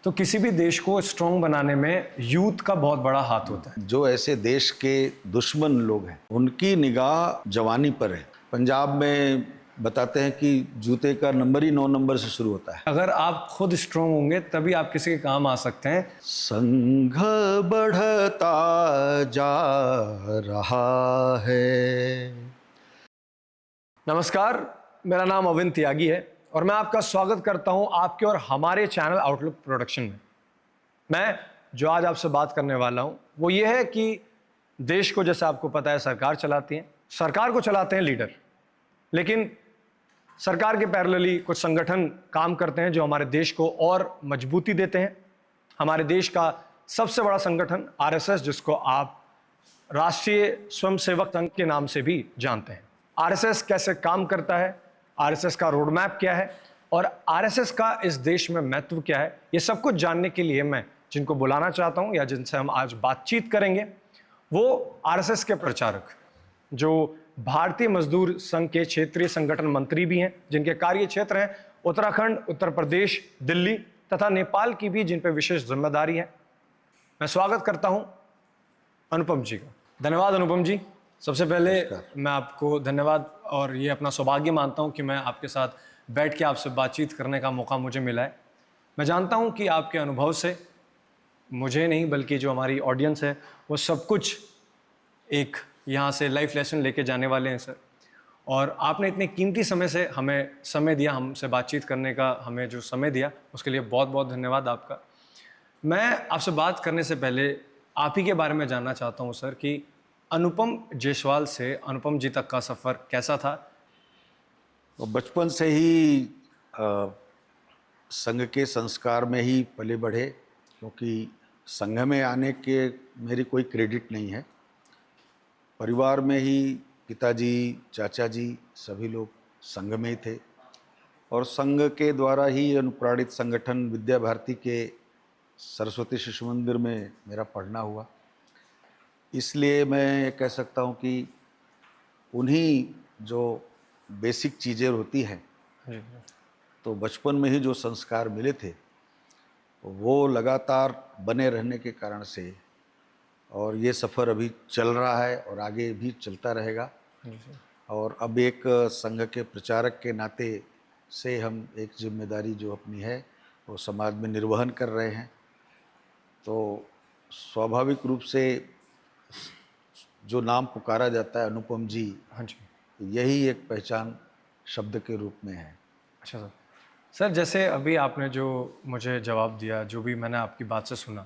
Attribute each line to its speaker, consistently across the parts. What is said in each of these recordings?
Speaker 1: तो किसी भी देश को स्ट्रॉन्ग बनाने में यूथ का बहुत बड़ा हाथ होता है।
Speaker 2: जो ऐसे देश के दुश्मन लोग हैं उनकी निगाह जवानी पर है। पंजाब में बताते हैं कि जूते का नंबर ही 9 नंबर से शुरू होता है।
Speaker 1: अगर आप खुद स्ट्रॉन्ग होंगे तभी आप किसी के काम आ सकते हैं।
Speaker 2: संघ बढ़ता जा रहा है।
Speaker 1: नमस्कार, मेरा नाम अविन त्यागी है और मैं आपका स्वागत करता हूं आपके और हमारे चैनल आउटलुक प्रोडक्शन में। मैं जो आज आपसे बात करने वाला हूं वो ये है कि देश को, जैसे आपको पता है, सरकार चलाती है, सरकार को चलाते हैं लीडर, लेकिन सरकार के पैरेलली कुछ संगठन काम करते हैं जो हमारे देश को और मजबूती देते हैं। हमारे देश का सबसे बड़ा संगठन आरएसएस, जिसको आप राष्ट्रीय स्वयंसेवक संघ के नाम से भी जानते हैं। आरएसएस कैसे काम करता है, आरएसएस का रोड मैप क्या है और आरएसएस का इस देश में महत्व क्या है, ये सब कुछ जानने के लिए मैं जिनको बुलाना चाहता हूं या जिनसे हम आज बातचीत करेंगे वो आरएसएस के प्रचारक, जो भारतीय मजदूर संघ के क्षेत्रीय संगठन मंत्री भी हैं, जिनके कार्य क्षेत्र हैं उत्तराखंड, उत्तर प्रदेश, दिल्ली तथा नेपाल की भी, जिन पर विशेष जिम्मेदारी है। मैं स्वागत करता हूं अनुपम जी का। धन्यवाद अनुपम जी। सबसे पहले मैं आपको धन्यवाद और ये अपना सौभाग्य मानता हूं कि मैं आपके साथ बैठ के आपसे बातचीत करने का मौका मुझे मिला है। मैं जानता हूं कि आपके अनुभव से मुझे नहीं बल्कि जो हमारी ऑडियंस है वो सब कुछ एक यहाँ से लाइफ लेसन लेके जाने वाले हैं सर। और आपने इतने कीमती समय से हमें समय दिया, हमसे बातचीत करने का हमें जो समय दिया, उसके लिए बहुत बहुत धन्यवाद आपका। मैं आपसे बात करने से पहले आप ही के बारे में जानना चाहता हूं सर कि अनुपम जायसवाल से अनुपम जी तक का सफ़र कैसा था?
Speaker 2: तो बचपन से ही संघ के संस्कार में ही पले बढ़े, क्योंकि संघ में आने के मेरी कोई क्रेडिट नहीं है। परिवार में ही पिताजी, चाचा जी सभी लोग संघ में ही थे और संघ के द्वारा ही अनुप्राणित संगठन विद्या भारती के सरस्वती शिशु मंदिर में मेरा पढ़ना हुआ। इसलिए मैं कह सकता हूँ कि उन्हीं जो बेसिक चीज़ें होती हैं, तो बचपन में ही जो संस्कार मिले थे वो लगातार बने रहने के कारण से, और ये सफ़र अभी चल रहा है और आगे भी चलता रहेगा। और अब एक संघ के प्रचारक के नाते से हम एक जिम्मेदारी जो अपनी है वो समाज में निर्वहन कर रहे हैं। तो स्वाभाविक रूप से जो नाम पुकारा जाता है अनुपम जी,
Speaker 1: हाँ जी,
Speaker 2: यही एक पहचान शब्द के रूप में है।
Speaker 1: अच्छा सर। सर, जैसे अभी आपने जो मुझे जवाब दिया, जो भी मैंने आपकी बात से सुना,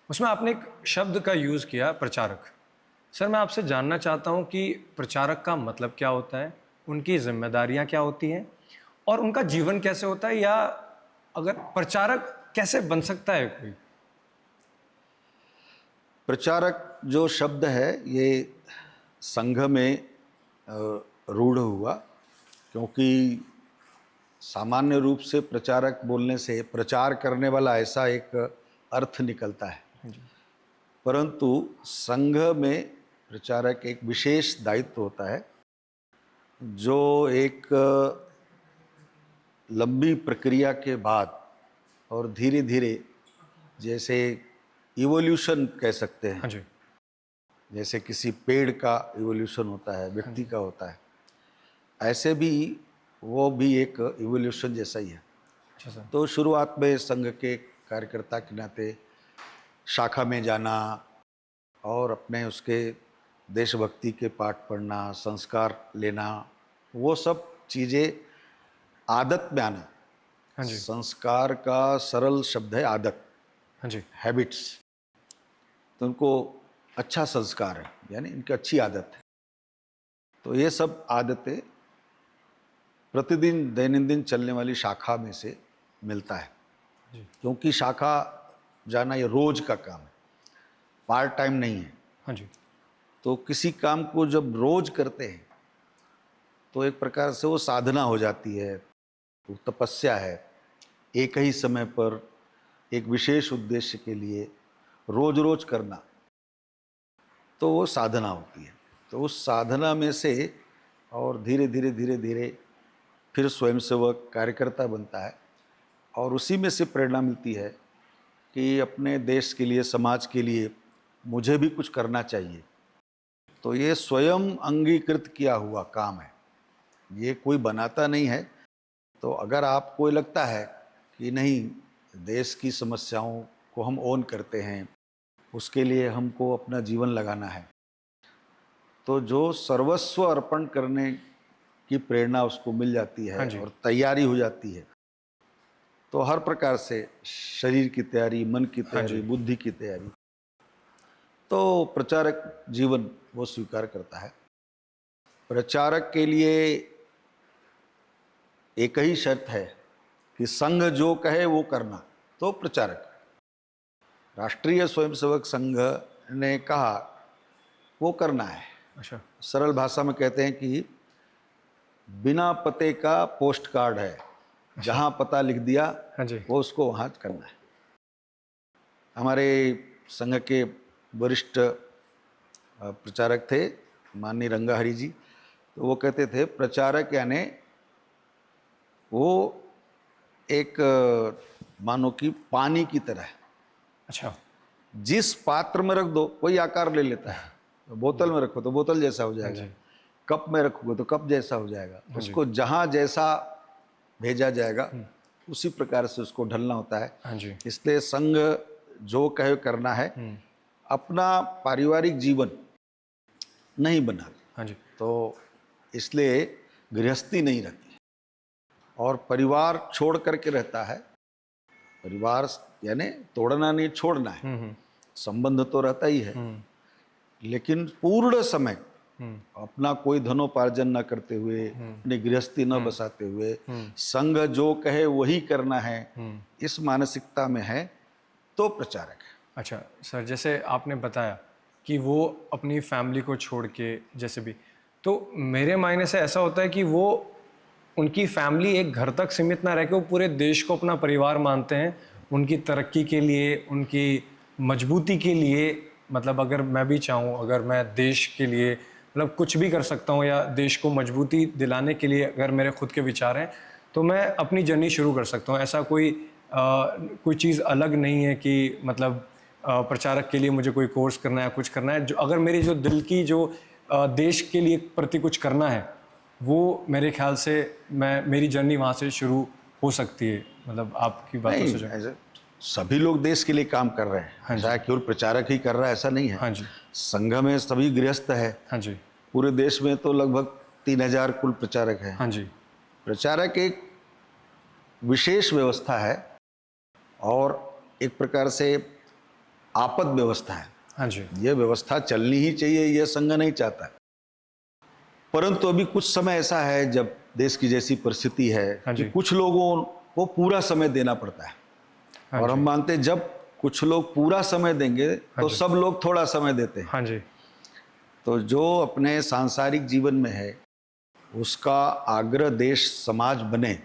Speaker 1: उसमें आपने एक शब्द का यूज़ किया, प्रचारक। सर, मैं आपसे जानना चाहता हूं कि प्रचारक का मतलब क्या होता है, उनकी जिम्मेदारियां क्या होती हैं और उनका जीवन कैसे होता है, या अगर प्रचारक कैसे बन सकता है कोई?
Speaker 2: प्रचारक जो शब्द है ये संघ में रूढ़ हुआ, क्योंकि सामान्य रूप से प्रचारक बोलने से प्रचार करने वाला ऐसा एक अर्थ निकलता है, परंतु संघ में प्रचारक एक विशेष दायित्व होता है जो एक लंबी प्रक्रिया के बाद और धीरे धीरे, जैसे इवोल्यूशन कह सकते हैं,
Speaker 1: हाँ जी,
Speaker 2: जैसे किसी पेड़ का इवोल्यूशन होता है, व्यक्ति का होता है, ऐसे भी वो भी एक इवोल्यूशन जैसा ही है।
Speaker 1: अच्छा सर।
Speaker 2: तो शुरुआत में संघ के कार्यकर्ता के नाते शाखा में जाना और अपने उसके देशभक्ति के पाठ पढ़ना, संस्कार लेना, वो सब चीज़ें आदत में आना।
Speaker 1: हाँ जी,
Speaker 2: संस्कार का सरल शब्द है आदत,
Speaker 1: हाँ जी,
Speaker 2: हैबिट्स। तो उनको अच्छा संस्कार है, यानी इनकी अच्छी आदत है। तो ये सब आदतें प्रतिदिन दैनंदिन चलने वाली शाखा में से मिलता है, क्योंकि शाखा जाना ये रोज का काम है, पार्ट टाइम नहीं है।
Speaker 1: हाँ जी,
Speaker 2: तो किसी काम को जब रोज करते हैं तो एक प्रकार से वो साधना हो जाती है, वो तपस्या है। एक ही समय पर एक विशेष उद्देश्य के लिए रोज रोज करना, तो वो साधना होती है। तो उस साधना में से और धीरे धीरे धीरे धीरे फिर स्वयंसेवक कार्यकर्ता बनता है और उसी में से प्रेरणा मिलती है कि अपने देश के लिए, समाज के लिए मुझे भी कुछ करना चाहिए, तो ये स्वयं अंगीकृत किया हुआ काम है, ये कोई बनाता नहीं है। तो अगर आपको ये लगता है कि नहीं, देश की समस्याओं को हम ओन करते हैं, उसके लिए हमको अपना जीवन लगाना है, तो जो सर्वस्व अर्पण करने की प्रेरणा उसको मिल जाती है
Speaker 1: हाँ जी।
Speaker 2: और तैयारी हो जाती है, तो हर प्रकार से शरीर की तैयारी, मन की
Speaker 1: हाँ
Speaker 2: तैयारी,
Speaker 1: जी।
Speaker 2: बुद्धि की तैयारी, तो प्रचारक जीवन वो स्वीकार करता है। प्रचारक के लिए एक ही शर्त है कि संघ जो कहे वो करना, तो प्रचारक। राष्ट्रीय स्वयंसेवक संघ ने कहा वो करना है।
Speaker 1: अच्छा।
Speaker 2: सरल भाषा में कहते हैं कि बिना पते का पोस्ट कार्ड है, जहां पता लिख दिया
Speaker 1: हाँ जी।
Speaker 2: वो उसको वहां करना है। हमारे संघ के वरिष्ठ प्रचारक थे माननीय रंगाहरी जी, तो वो कहते थे प्रचारक यानी वो एक मानो कि पानी की तरह है,
Speaker 1: अच्छा।
Speaker 2: जिस पात्र में रख दो वही आकार ले लेता है। बोतल में रखो तो बोतल जैसा हो
Speaker 1: हाँ
Speaker 2: जाएगा,
Speaker 1: जी।
Speaker 2: कप में रखोगे तो कप जैसा हो जाएगा।
Speaker 1: हाँ जी।
Speaker 2: उसको जहाँ जैसा भेजा जाएगा उसी प्रकार से उसको ढलना होता है।
Speaker 1: हाँ जी।
Speaker 2: इसलिए संघ जो कहे करना है, अपना पारिवारिक जीवन नहीं बना,
Speaker 1: हाँ जी।
Speaker 2: तो इसलिए गृहस्थी नहीं रहती और परिवार छोड़ करके रहता है। परिवार यानी तोड़ना नहीं, छोड़ना है। संबंध तो रहता ही है, लेकिन पूर्ण समय अपना कोई धनोपार्जन न करते हुए, अपनी गृहस्थी न बसाते हुए, संघ जो कहे वही करना है, इस मानसिकता में है तो प्रचारक है।
Speaker 1: अच्छा सर, जैसे आपने बताया कि वो अपनी फैमिली को छोड़ के जैसे भी, तो मेरे मायने से ऐसा होता है कि वो उनकी फैमिली एक घर तक सीमित ना रह के वो पूरे देश को अपना परिवार मानते हैं, उनकी तरक्की के लिए, उनकी मजबूती के लिए। मतलब अगर मैं भी चाहूँ, अगर मैं देश के लिए मतलब कुछ भी कर सकता हूँ या देश को मजबूती दिलाने के लिए अगर मेरे खुद के विचार हैं, तो मैं अपनी जर्नी शुरू कर सकता हूँ। ऐसा कोई चीज़ अलग नहीं है कि मतलब प्रचारक के लिए मुझे कोई कोर्स करना है, कुछ करना है। जो अगर मेरी जो दिल की जो देश के लिए प्रति कुछ करना है, वो मेरे ख्याल से मेरी जर्नी वहाँ से शुरू हो सकती है। मतलब आपकी बातों
Speaker 2: नहीं,
Speaker 1: से जो
Speaker 2: ऐसे सभी लोग देश के लिए काम कर रहे हैं, ऐसा केवल प्रचारक ही कर रहा है ऐसा नहीं है।
Speaker 1: हाँ जी।
Speaker 2: संघ में सभी गृहस्थ है,
Speaker 1: हाँ जी।
Speaker 2: पूरे देश में तो लगभग 3000 कुल प्रचारक हैं।
Speaker 1: हाँ जी।
Speaker 2: प्रचारक एक विशेष व्यवस्था है और एक प्रकार से आपद व्यवस्था है।
Speaker 1: हाँ जी।
Speaker 2: यह व्यवस्था चलनी ही चाहिए, यह संघ नहीं चाहता, परंतु अभी कुछ समय ऐसा है जब देश की जैसी परिस्थिति है
Speaker 1: हाँ
Speaker 2: कि
Speaker 1: जी।
Speaker 2: कुछ लोगों को पूरा समय देना पड़ता है।
Speaker 1: हाँ
Speaker 2: और हम
Speaker 1: जी।
Speaker 2: मानते हैं जब कुछ लोग पूरा समय देंगे तो
Speaker 1: जी।
Speaker 2: सब लोग थोड़ा समय देते हैं।
Speaker 1: हाँ जी।
Speaker 2: तो जो अपने सांसारिक जीवन में है उसका आग्रह देश समाज बने,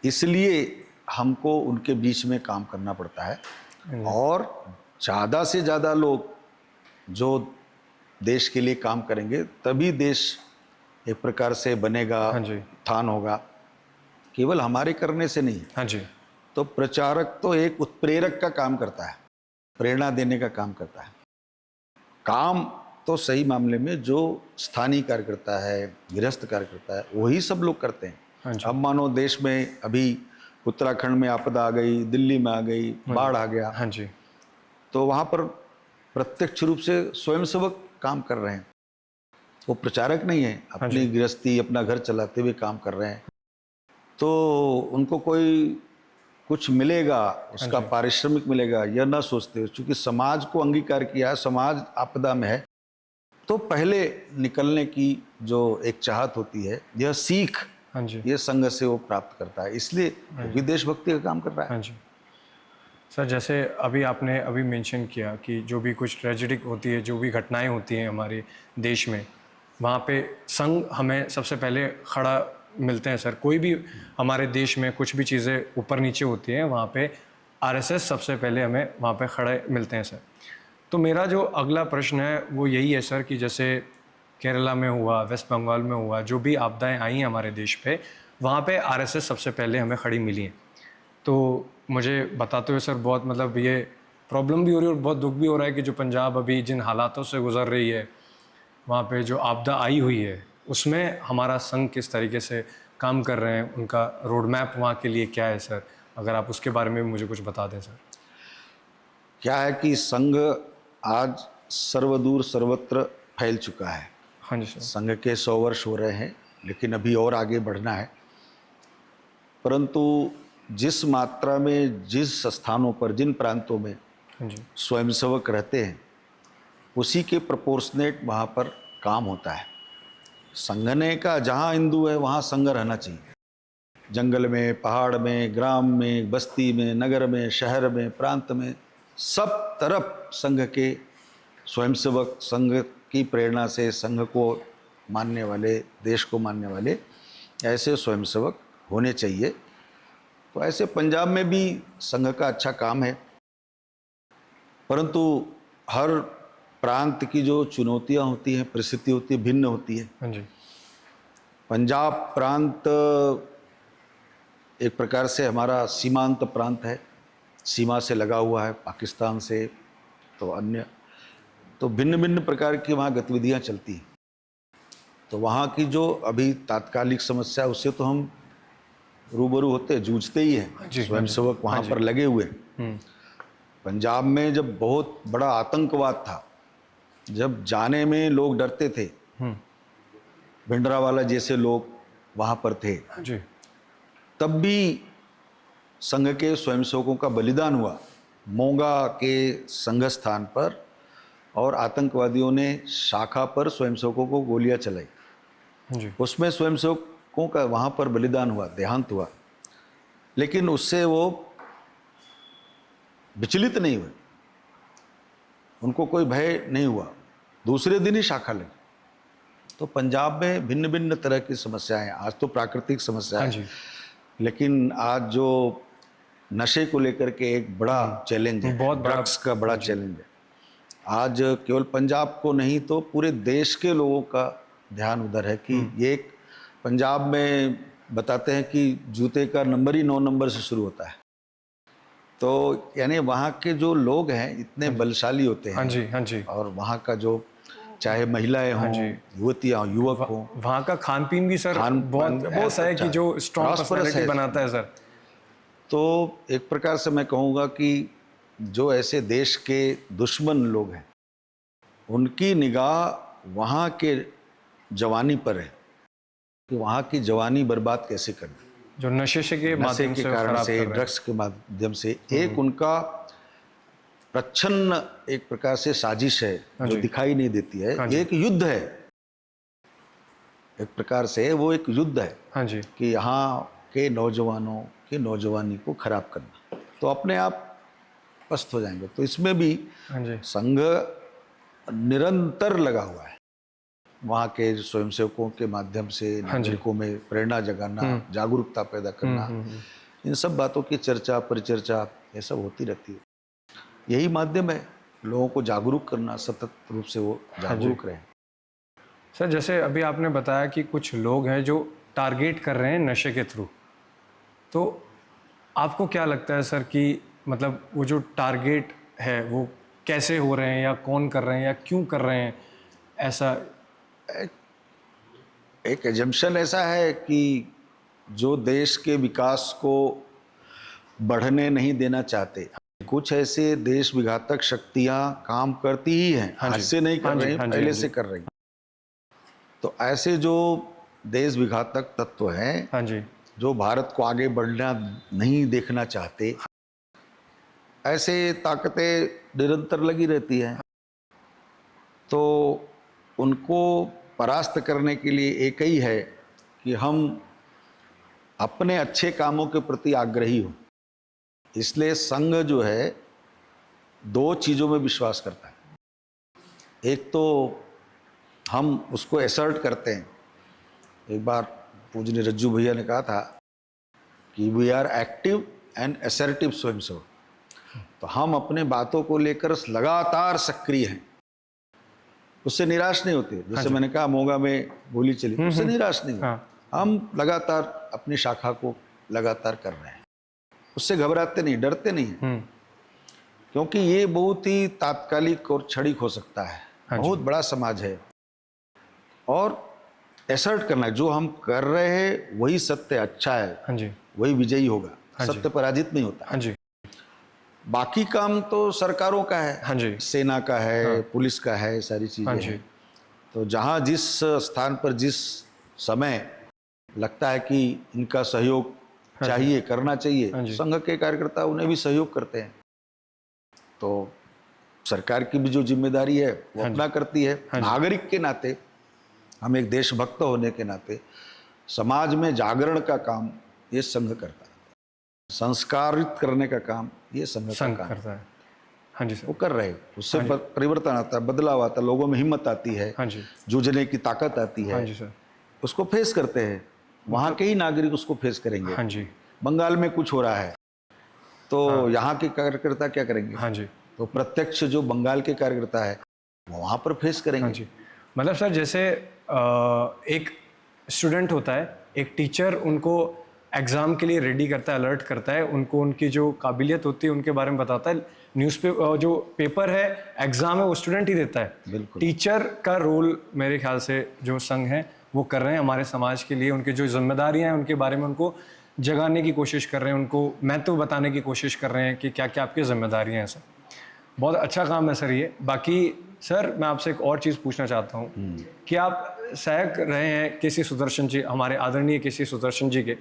Speaker 2: इसलिए हमको उनके बीच में काम करना पड़ता है। और ज़्यादा से ज़्यादा लोग जो देश के लिए काम करेंगे तभी देश एक प्रकार से बनेगा,
Speaker 1: हाँ जी।
Speaker 2: उत्थान होगा, केवल हमारे करने से नहीं।
Speaker 1: हाँ जी।
Speaker 2: तो प्रचारक तो एक उत्प्रेरक का काम करता है, प्रेरणा देने का काम करता है। काम तो सही मामले में जो स्थानीय कार्यकर्ता है, गृहस्थ कार्यकर्ता है, वही सब लोग करते हैं।
Speaker 1: हाँ जी।
Speaker 2: अब मानो देश में अभी उत्तराखंड में आपदा आ गई, दिल्ली में आ गई, बाढ़ आ गया,
Speaker 1: हाँ जी।
Speaker 2: तो वहाँ पर प्रत्यक्ष रूप से स्वयंसेवक काम कर रहे हैं, वो प्रचारक नहीं है,
Speaker 1: हाँ जी।
Speaker 2: अपनी गृहस्थी, अपना घर चलाते हुए काम कर रहे हैं। तो उनको कोई कुछ मिलेगा, उसका
Speaker 1: जी।
Speaker 2: पारिश्रमिक मिलेगा, यह ना सोचते हो। चूंकि समाज को अंगीकार किया है, समाज आपदा में है, तो पहले निकलने की जो एक चाहत होती है, यह सीख,
Speaker 1: हाँ जी।
Speaker 2: ये संघ से वो प्राप्त करता है, इसलिए वो भी देशभक्ति का काम कर रहा है।
Speaker 1: हाँ जी। सर, जैसे अभी आपने अभी मेंशन किया कि जो भी कुछ ट्रेजेडिक होती है, जो भी घटनाएं होती हैं हमारे देश में, वहाँ पे संघ हमें सबसे पहले खड़ा मिलते हैं सर। कोई भी हमारे देश में कुछ भी चीज़ें ऊपर नीचे होती हैं, वहाँ पे आरएसएस सबसे पहले हमें वहाँ पे खड़े मिलते हैं सर। तो मेरा जो अगला प्रश्न है वो यही है सर कि जैसे केरला में हुआ, वेस्ट बंगाल में हुआ, जो भी आपदाएं आई हैं हमारे देश पे, वहाँ पे आरएसएस सबसे पहले हमें खड़ी मिली हैं। तो मुझे बताते हुए सर बहुत मतलब ये प्रॉब्लम भी हो रही है और बहुत दुख भी हो रहा है कि जो पंजाब अभी जिन हालातों से गुजर रही है, वहाँ पे जो आपदा आई हुई है, उसमें हमारा संघ किस तरीके से काम कर रहे हैं, उनका रोड मैप वहाँ के लिए क्या है सर? अगर आप उसके बारे में भी मुझे कुछ बता दें सर।
Speaker 2: क्या है कि संघ आज सर्वदूर सर्वत्र फैल चुका है।
Speaker 1: हाँ जी सर।
Speaker 2: संघ के 100 वर्ष हो रहे हैं, लेकिन अभी और आगे बढ़ना है। परंतु जिस मात्रा में, जिस स्थानों पर, जिन प्रांतों में
Speaker 1: हाँ जी।
Speaker 2: स्वयंसेवक रहते हैं, उसी के प्रोपोर्शनेट वहाँ पर काम होता है। संघने का जहाँ हिंदू है वहाँ संघ रहना चाहिए। जंगल में, पहाड़ में, ग्राम में, बस्ती में, नगर में, शहर में, प्रांत में, सब तरफ संघ के स्वयंसेवक, संघ की प्रेरणा से संघ को मानने वाले, देश को मानने वाले ऐसे स्वयंसेवक होने चाहिए। तो ऐसे पंजाब में भी संघ का अच्छा काम है, परंतु हर प्रांत की जो चुनौतियां होती हैं, परिस्थिति होती है, भिन्न होती है।
Speaker 1: हाँ जी।
Speaker 2: पंजाब प्रांत एक प्रकार से हमारा सीमांत प्रांत है, सीमा से लगा हुआ है पाकिस्तान से, तो अन्य तो भिन्न भिन्न प्रकार की वहाँ गतिविधियाँ चलती हैं। तो वहाँ की जो अभी तात्कालिक समस्या, उससे तो हम रूबरू होते, जूझते ही हैं।
Speaker 1: हाँ जी, हाँ जी,
Speaker 2: स्वयंसेवक वहाँ
Speaker 1: हाँ जी।
Speaker 2: पर लगे हुए हैं। पंजाब में जब बहुत बड़ा आतंकवाद था, जब जाने में लोग डरते थे, भिंडरावाला जैसे लोग वहाँ पर थे,
Speaker 1: हाँ जी।
Speaker 2: तब भी संघ के स्वयंसेवकों का बलिदान हुआ मोगा के संघ स्थान पर, और आतंकवादियों ने शाखा पर स्वयंसेवकों को गोलियां चलाई।
Speaker 1: हाँ जी।
Speaker 2: उसमें स्वयंसेवकों का वहाँ पर बलिदान हुआ, देहांत हुआ, लेकिन उससे वो विचलित नहीं हुए, उनको कोई भय नहीं हुआ, दूसरे दिन ही शाखा लगी। तो पंजाब में भिन्न भिन्न तरह की समस्याएं, आज तो प्राकृतिक समस्या
Speaker 1: हाँ
Speaker 2: है,
Speaker 1: जी।
Speaker 2: लेकिन आज जो नशे को लेकर के एक बड़ा चैलेंज है,
Speaker 1: बहुत बड़ा।
Speaker 2: ड्रग्स का बड़ा चैलेंज है। आज केवल पंजाब को नहीं तो पूरे देश के लोगों का ध्यान उधर है कि ये एक, पंजाब में बताते हैं कि जूते का नंबर ही 9 नंबर से शुरू होता है। तो यानी वहाँ के जो लोग हैं इतने बलशाली होते
Speaker 1: हाँ
Speaker 2: हैं।
Speaker 1: जी, हाँ जी।
Speaker 2: और वहाँ का जो, चाहे महिलाएं हों, युवतियाँ, युवक हों,
Speaker 1: वहाँ का खान पीन भी सर
Speaker 2: खान-पान
Speaker 1: बहुत
Speaker 2: बहुत
Speaker 1: ऐसा है
Speaker 2: अच्छा
Speaker 1: कि
Speaker 2: है,
Speaker 1: जो स्ट्रॉन्ग
Speaker 2: प्रॉस्परस
Speaker 1: पर्सनैलिटी
Speaker 2: है।
Speaker 1: बनाता है सर।
Speaker 2: तो एक प्रकार से मैं कहूँगा कि जो ऐसे देश के दुश्मन लोग हैं, उनकी निगाह वहाँ के जवानी पर है कि वहाँ की जवानी बर्बाद कैसे करनी।
Speaker 1: जो नशे के
Speaker 2: नशे
Speaker 1: माध्यम
Speaker 2: के
Speaker 1: से
Speaker 2: कारण
Speaker 1: खराब
Speaker 2: से,
Speaker 1: कर रहे हैं।
Speaker 2: ड्रग्स के माध्यम से एक उनका प्रच्छन्न एक प्रकार से साजिश है जो दिखाई नहीं देती है। एक युद्ध है, एक प्रकार से वो एक युद्ध है
Speaker 1: हाँ जी।
Speaker 2: कि यहाँ के नौजवानों की नौजवानी को खराब करना, तो अपने आप पस्त हो जाएंगे। तो इसमें भी
Speaker 1: हाँ जी।
Speaker 2: संघ निरंतर लगा हुआ है, वहाँ के स्वयंसेवकों के माध्यम से नागरिकों में प्रेरणा जगाना, जागरूकता पैदा करना, इन सब बातों की चर्चा, परिचर्चा, ये सब होती रहती है। यही माध्यम है लोगों को जागरूक करना, सतत रूप से वो जागरूक रहे।
Speaker 1: सर जैसे अभी आपने बताया कि कुछ लोग हैं जो टारगेट कर रहे हैं नशे के थ्रू, तो आपको क्या लगता है सर कि मतलब वो जो टारगेट है वो कैसे हो रहे हैं, या कौन कर रहे हैं, या क्यों कर रहे हैं ऐसा?
Speaker 2: एक एजम्पशन ऐसा है कि जो देश के विकास को बढ़ने नहीं देना चाहते, कुछ ऐसे देश विघातक शक्तियां काम करती ही हैं, आज से नहीं कर रही, पहले से कर रही। तो ऐसे जो देश विघातक तत्व हैं,
Speaker 1: हाँ जी,
Speaker 2: जो भारत को आगे बढ़ना नहीं देखना चाहते, ऐसे ताकतें निरंतर लगी रहती हैं। तो उनको परास्त करने के लिए एक ही है कि हम अपने अच्छे कामों के प्रति आग्रही हों। इसलिए संघ जो है 2 चीज़ों में विश्वास करता है। एक तो हम उसको एसर्ट करते हैं। एक बार पूजनीय रज्जू भैया ने कहा था कि we are active and assertive स्वयंसेवक। तो हम अपने बातों को लेकर लगातार सक्रिय हैं, उससे निराश नहीं होते। जैसे मैंने कहा मोगा में गोली चली, उससे निराश नहीं होते। हम लगातार अपनी शाखा को लगातार कर रहे हैं। उससे घबराते नहीं, डरते नहीं हैं। क्योंकि ये बहुत ही तात्कालिक और क्षणिक हो सकता है। बहुत बड़ा समाज है और एसर्ट करना है, जो हम कर रहे हैं वही सत्य अच्छा है,
Speaker 1: हाँ जी,
Speaker 2: वही विजयी होगा।
Speaker 1: हाँ जी।
Speaker 2: सत्य पराजित नहीं होता।
Speaker 1: हाँ जी,
Speaker 2: बाकी काम तो सरकारों का है,
Speaker 1: हाँ जी,
Speaker 2: सेना का है, पुलिस का है, सारी
Speaker 1: हाँ
Speaker 2: चीजें
Speaker 1: जी,
Speaker 2: हैं। तो जहाँ जिस स्थान पर जिस समय लगता है कि इनका सहयोग
Speaker 1: हाँ जी,
Speaker 2: चाहिए, करना चाहिए,
Speaker 1: हाँ जी,
Speaker 2: संघ के कार्यकर्ता उन्हें भी सहयोग करते हैं। तो सरकार की भी जो जिम्मेदारी है वो
Speaker 1: हाँ जी,
Speaker 2: अपना करती है।
Speaker 1: हाँ जी।
Speaker 2: नागरिक के नाते, हम एक देशभक्त होने के नाते समाज में जागरण का काम ये संघ करता है, संस्कारित करने का काम ये संघ का
Speaker 1: संग
Speaker 2: काम
Speaker 1: करता है। हाँ जी
Speaker 2: वो
Speaker 1: सर।
Speaker 2: कर रहे हैं। उससे
Speaker 1: हाँ जी।
Speaker 2: परिवर्तन आता है, बदलाव आता है, लोगों में हिम्मत आती है,
Speaker 1: हाँ जी,
Speaker 2: जूझने की ताकत आती
Speaker 1: हाँ
Speaker 2: है,
Speaker 1: जी सर।
Speaker 2: उसको फेस करते हैं। वहाँ के ही नागरिक उसको फेस करेंगे।
Speaker 1: हाँ जी,
Speaker 2: बंगाल में कुछ हो रहा है तो
Speaker 1: हाँ,
Speaker 2: यहाँ के कार्यकर्ता क्या करेंगे?
Speaker 1: हाँ जी,
Speaker 2: तो प्रत्यक्ष जो बंगाल के कार्यकर्ता है वो वहाँ पर फेस
Speaker 1: हाँ
Speaker 2: करेंगे।
Speaker 1: जी। मतलब सर जैसे एक स्टूडेंट होता है, एक टीचर उनको एग्ज़ाम के लिए रेडी करता है, अलर्ट करता है, उनको उनकी जो काबिलियत होती है उनके बारे में बताता है। न्यूज़पेपर जो पेपर है, एग्ज़ाम है, वो स्टूडेंट ही देता है।
Speaker 2: बिल्कुल।
Speaker 1: टीचर का रोल मेरे ख्याल से जो संघ है वो कर रहे हैं हमारे समाज के लिए। उनकी जो जिम्मेदारियां हैं उनके बारे में उनको जगाने की कोशिश कर रहे हैं, उनको महत्व बताने की कोशिश कर रहे हैं कि क्या क्या आपकी जिम्मेदारियां हैं सर। बहुत अच्छा काम है सर ये। बाकी सर मैं आपसे एक और चीज़ पूछना चाहता हूँ कि आप सहायक रहे हैं केसी सुदर्शन जी, हमारे आदरणीय केसी सुदर्शन जी के,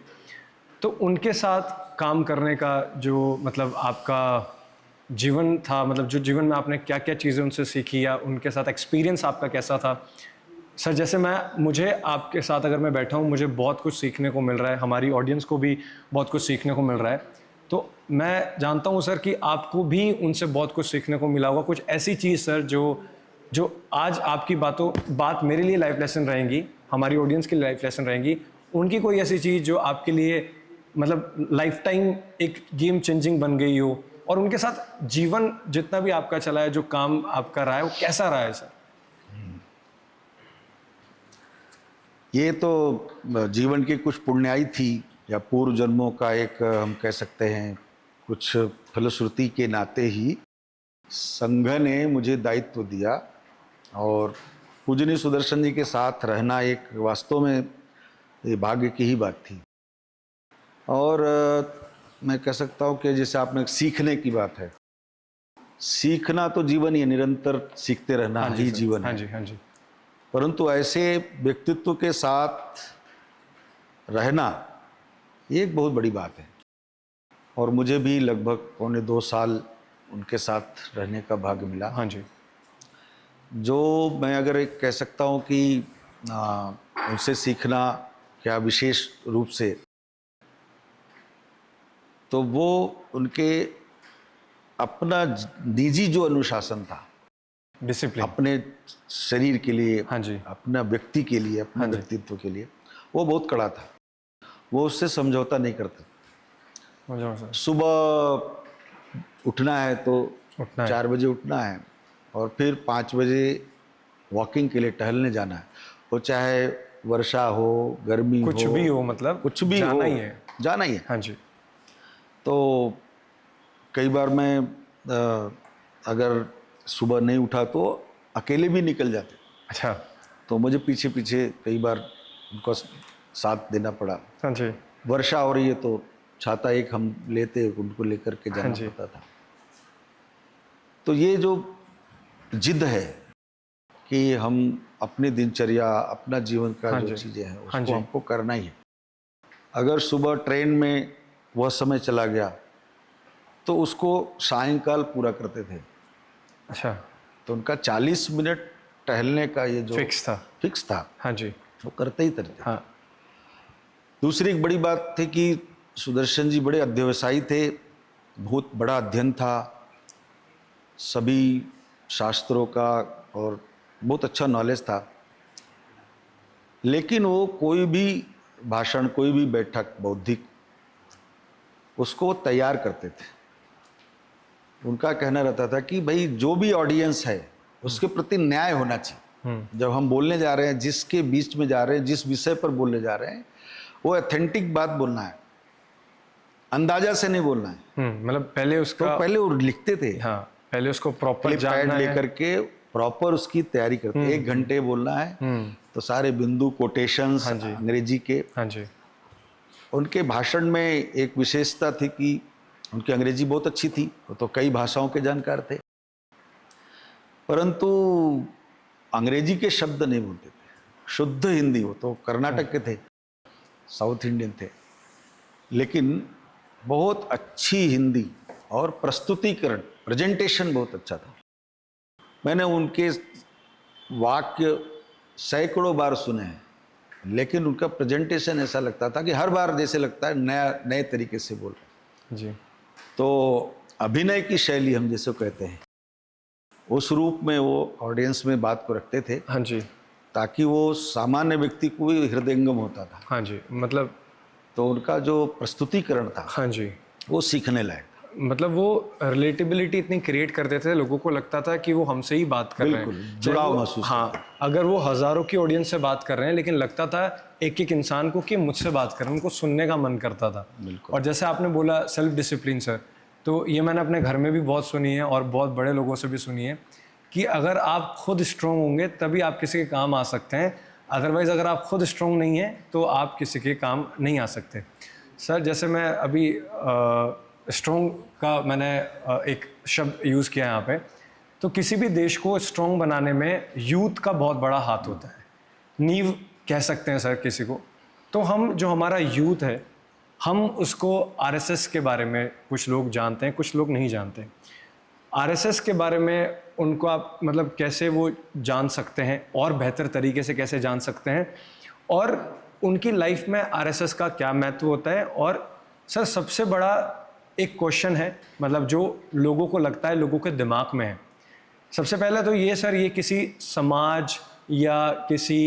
Speaker 1: तो उनके साथ काम करने का जो मतलब आपका जीवन था, मतलब जो जीवन में आपने क्या क्या चीज़ें उनसे सीखी या उनके साथ एक्सपीरियंस आपका कैसा था सर? जैसे मुझे आपके साथ अगर मैं बैठा हूँ, मुझे बहुत कुछ सीखने को मिल रहा है, हमारी ऑडियंस को भी बहुत कुछ सीखने को मिल रहा है। तो मैं जानता हूँ सर कि आपको भी उनसे बहुत कुछ सीखने को मिला होगा। कुछ ऐसी चीज़ सर जो जो आज आपकी बात मेरे लिए लाइफ लेसन रहेंगी, हमारी ऑडियंस के लिए लाइफ लेसन रहेंगी। उनकी कोई ऐसी चीज़ जो आपके लिए मतलब लाइफ टाइम एक गेम चेंजिंग बन गई हो, और उनके साथ जीवन जितना भी आपका चला है, जो काम आपका रहा है, वो कैसा रहा है सर?
Speaker 2: ये तो जीवन की कुछ पुण्याई थी या पूर्व जन्मों का एक हम कह सकते हैं कुछ फलश्रुति के नाते ही संघ ने मुझे दायित्व दिया। और पूजनीय सुदर्शन जी के साथ रहना एक वास्तव में ये भाग्य की ही बात थी। और मैं कह सकता हूँ कि जैसे आपने सीखने की बात है, सीखना तो जीवन ही है, निरंतर सीखते रहना ही
Speaker 1: सर।
Speaker 2: जीवन
Speaker 1: हाँ
Speaker 2: है।
Speaker 1: जी, हाँ जी,
Speaker 2: परंतु ऐसे व्यक्तित्व के साथ रहना ये एक बहुत बड़ी बात है। और मुझे भी लगभग 1.25 साल उनके साथ रहने का भाग्य मिला।
Speaker 1: हाँ जी,
Speaker 2: जो मैं अगर एक कह सकता हूँ कि उनसे सीखना क्या विशेष रूप से, तो वो उनके अपना निजी जो अनुशासन था
Speaker 1: डिसिप्लिन।
Speaker 2: अपने शरीर के लिए,
Speaker 1: हाँ जी,
Speaker 2: अपना व्यक्ति के लिए, अपने
Speaker 1: हाँ जी,
Speaker 2: व्यक्तित्व के लिए, वो बहुत कड़ा था। वो उससे समझौता नहीं करते।
Speaker 1: समझा सर।
Speaker 2: सुबह उठना है तो
Speaker 1: उठना है।
Speaker 2: 4 बजे उठना है और फिर 5 बजे वॉकिंग के लिए टहलने जाना है। वो चाहे वर्षा हो, गर्मी
Speaker 1: कुछ
Speaker 2: हो,
Speaker 1: भी हो, मतलब
Speaker 2: कुछ भी
Speaker 1: जाना
Speaker 2: हो,
Speaker 1: ही है।
Speaker 2: जाना ही है।
Speaker 1: हाँ जी,
Speaker 2: तो कई बार मैं अगर सुबह नहीं उठा तो अकेले भी निकल जाते।
Speaker 1: अच्छा।
Speaker 2: तो मुझे पीछे पीछे कई बार उनको साथ देना पड़ा।
Speaker 1: हाँ जी,
Speaker 2: वर्षा हो रही है तो छाता एक हम लेते, उनको लेकर के
Speaker 1: हाँ
Speaker 2: जाना
Speaker 1: जी,
Speaker 2: पड़ता था। तो ये जो जिद है कि हम अपनी दिनचर्या, अपना जीवन का
Speaker 1: हाँ
Speaker 2: जो
Speaker 1: जी,
Speaker 2: चीज़ें हैं
Speaker 1: हाँ
Speaker 2: उसको
Speaker 1: जी,
Speaker 2: हमको करना ही है। अगर सुबह ट्रेन में वह समय चला गया तो उसको सायंकाल पूरा करते थे।
Speaker 1: अच्छा,
Speaker 2: तो उनका 40 मिनट टहलने का ये जो
Speaker 1: फिक्स था।
Speaker 2: था
Speaker 1: हाँ जी,
Speaker 2: वो करते ही करते।
Speaker 1: हाँ,
Speaker 2: दूसरी एक बड़ी बात थी कि सुदर्शन जी बड़े अध्यवसायी थे, बहुत बड़ा अध्ययन था सभी शास्त्रों का और बहुत अच्छा नॉलेज था। लेकिन वो कोई भी भाषण, कोई भी बैठक बौद्धिक, उसको तैयार करते थे। उनका कहना रहता था कि भाई जो भी ऑडियंस है उसके प्रति न्याय होना चाहिए। जब हम बोलने जा रहे हैं, जिसके बीच में जा रहे हैं, जिस विषय पर बोलने जा रहे हैं, वो ऑथेंटिक बात बोलना है। अंदाजा से नहीं बोलना है।
Speaker 1: मतलब पहले
Speaker 2: तो
Speaker 1: उसका
Speaker 2: पहले वो लिखते थे,
Speaker 1: हाँ, पहले उसको प्रॉपर
Speaker 2: क्लिप पैड
Speaker 1: जानना है।
Speaker 2: लेकर के प्रॉपर उसकी तैयारी करते। 1 घंटे बोलना है, तो सारे बिंदु कोटेशंस
Speaker 1: हाँ जी।
Speaker 2: अंग्रेजी के।
Speaker 1: हाँ जी।
Speaker 2: उनके भाषण में एक विशेषता थी कि उनकी अंग्रेजी बहुत अच्छी थी, वो तो कई भाषाओं के जानकार थे, परंतु अंग्रेजी के शब्द नहीं बोलते थे, शुद्ध हिंदी। वो तो कर्नाटक के थे, साउथ इंडियन थे, लेकिन बहुत अच्छी हिंदी और प्रस्तुतिकरण, प्रेजेंटेशन बहुत अच्छा था। मैंने उनके वाक्य सैकड़ों बार सुने हैं, लेकिन उनका प्रेजेंटेशन ऐसा लगता था कि हर बार जैसे लगता है नए तरीके से बोल रहे
Speaker 1: जी।
Speaker 2: हैं। तो अभिनय की शैली हम जैसे कहते हैं, उस रूप में वो ऑडियंस में बात को रखते थे,
Speaker 1: हाँ जी।
Speaker 2: ताकि वो सामान्य व्यक्ति को भी हृदयंगम होता था।
Speaker 1: हाँ जी। मतलब
Speaker 2: तो उनका जो प्रस्तुतिकरण था
Speaker 1: हाँ जी,
Speaker 2: वो सीखने लायक था।
Speaker 1: मतलब वो रिलेटेबिलिटी इतनी क्रिएट कर देते थे, लोगों को लगता था कि वो हमसे ही बात कर रहे हैं।
Speaker 2: बिल्कुल,
Speaker 1: चाहे
Speaker 2: जुड़ाव
Speaker 1: वो-
Speaker 2: महसूस
Speaker 1: हाँ, अगर वो हजारों की ऑडियंस से बात कर रहे हैं, लेकिन लगता था एक एक इंसान को कि मुझसे बात कर रहे हैं, उनको सुनने का मन करता था।
Speaker 2: बिल्कुल।
Speaker 1: और जैसे आपने बोला सेल्फ डिसिप्लिन सर, तो ये मैंने अपने घर में भी बहुत सुनी है और बहुत बड़े लोगों से भी सुनी है कि अगर आप खुद स्ट्रांग होंगे तभी आप किसी के काम आ सकते हैं, अदरवाइज़ अगर आप खुद स्ट्रांग नहीं हैं तो आप किसी के काम नहीं आ सकते। सर जैसे मैं अभी स्ट्रॉन्ग का मैंने एक शब्द यूज़ किया यहाँ पे, तो किसी भी देश को स्ट्रॉन्ग बनाने में यूथ का बहुत बड़ा हाथ होता है, नींव कह सकते हैं सर किसी को। तो हम जो हमारा यूथ है, हम उसको आरएसएस के बारे में कुछ लोग जानते हैं, कुछ लोग नहीं जानते। आरएसएस के बारे में उनको आप मतलब कैसे वो जान सकते हैं और बेहतर तरीके से कैसे जान सकते हैं, और उनकी लाइफ में आरएसएस का क्या महत्व होता है। और सर सबसे बड़ा एक क्वेश्चन है, मतलब जो लोगों को लगता है, लोगों के दिमाग में है, सबसे पहले तो ये सर, ये किसी समाज या किसी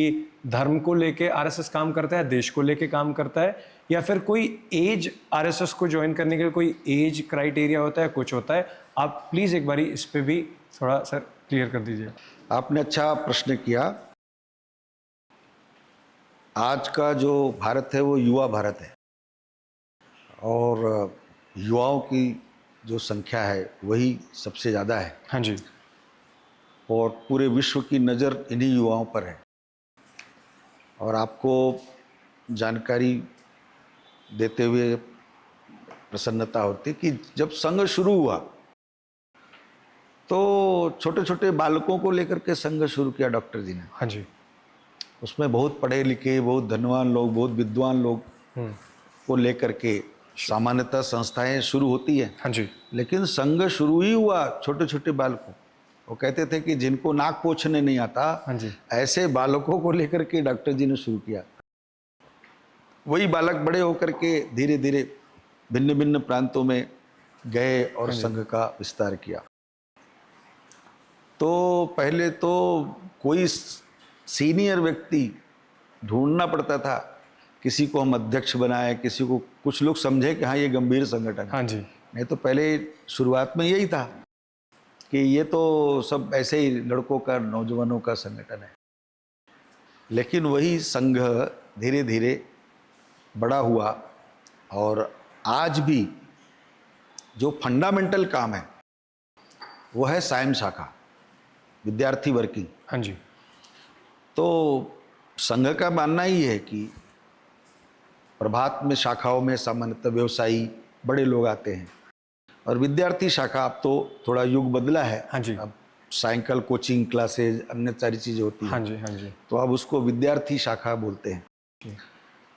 Speaker 1: धर्म को लेके आरएसएस काम करता है, देश को लेके काम करता है, या फिर कोई एज आरएसएस को ज्वाइन करने के लिए कोई एज क्राइटेरिया होता है, कुछ होता है? आप प्लीज़ एक बारी इस पे भी थोड़ा सर क्लियर कर दीजिए।
Speaker 2: आपने अच्छा प्रश्न किया। आज का जो भारत है वो युवा भारत है, और युवाओं की जो संख्या है वही सबसे ज़्यादा है,
Speaker 1: हाँ जी।
Speaker 2: और पूरे विश्व की नज़र इन्हीं युवाओं पर है। और आपको जानकारी देते हुए प्रसन्नता होती कि जब संघ शुरू हुआ तो छोटे छोटे बालकों को लेकर के संघ शुरू किया डॉक्टर जी ने।
Speaker 1: हाँ जी।
Speaker 2: उसमें बहुत पढ़े लिखे, बहुत धनवान लोग, बहुत विद्वान लोग को लेकर के सामान्यतः संस्थाएं शुरू होती हैं।
Speaker 1: हाँ जी।
Speaker 2: लेकिन संघ शुरू ही हुआ छोटे छोटे बालकों, वो कहते थे कि जिनको नाक पोंछने नहीं आता,
Speaker 1: हाँ जी।
Speaker 2: ऐसे बालकों को लेकर के डॉक्टर जी ने शुरू किया। वही बालक बड़े होकर के धीरे धीरे भिन्न भिन्न प्रांतों में गए और संघ का विस्तार किया। तो पहले तो कोई सीनियर व्यक्ति ढूंढना पड़ता था, किसी को हम अध्यक्ष बनाए, किसी को, कुछ लोग समझे कि हाँ ये गंभीर संगठन है।
Speaker 1: हाँ जी।
Speaker 2: नहीं तो पहले शुरुआत में यही था कि ये तो सब ऐसे ही लड़कों का, नौजवानों का संगठन है। लेकिन वही संघ धीरे धीरे बड़ा हुआ, और आज भी जो फंडामेंटल काम है वो है सायं शाखा, विद्यार्थी वर्किंग।
Speaker 1: हाँ जी।
Speaker 2: तो संघ का मानना ही है कि प्रभात में शाखाओं में सामान्यतः व्यवसायी बड़े लोग आते हैं, और विद्यार्थी शाखा, अब तो थोड़ा युग बदला है।
Speaker 1: हाँ जी।
Speaker 2: अब साइकिल कोचिंग क्लासेज, अन्य सारी चीज़ें होती हैं।
Speaker 1: हाँ जी। हाँ जी।
Speaker 2: तो अब उसको विद्यार्थी शाखा बोलते हैं।
Speaker 1: जी।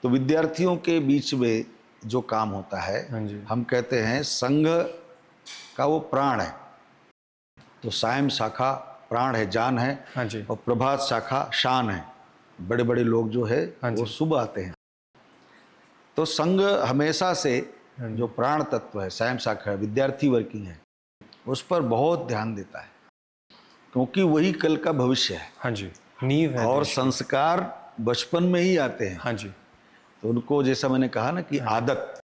Speaker 2: तो विद्यार्थियों के बीच में जो काम होता है,
Speaker 1: हाँ जी।
Speaker 2: हम कहते हैं संघ का वो प्राण है। तो सायं शाखा प्राण है, जान है,
Speaker 1: हाँ जी।
Speaker 2: और प्रभात शाखा शान है। बड़े बड़े लोग जो है
Speaker 1: हाँ
Speaker 2: वो
Speaker 1: जी।
Speaker 2: सुबह आते हैं। तो संघ हमेशा से जो प्राण तत्व है, सायं शाखा है, विद्यार्थी वर्किंग है, उस पर बहुत ध्यान देता है, क्योंकि वही कल का भविष्य है।
Speaker 1: हाँ जी, नींव है
Speaker 2: और
Speaker 1: देश की।
Speaker 2: संस्कार बचपन में ही आते हैं।
Speaker 1: हाँ जी।
Speaker 2: तो उनको, जैसा मैंने कहा ना कि आदत,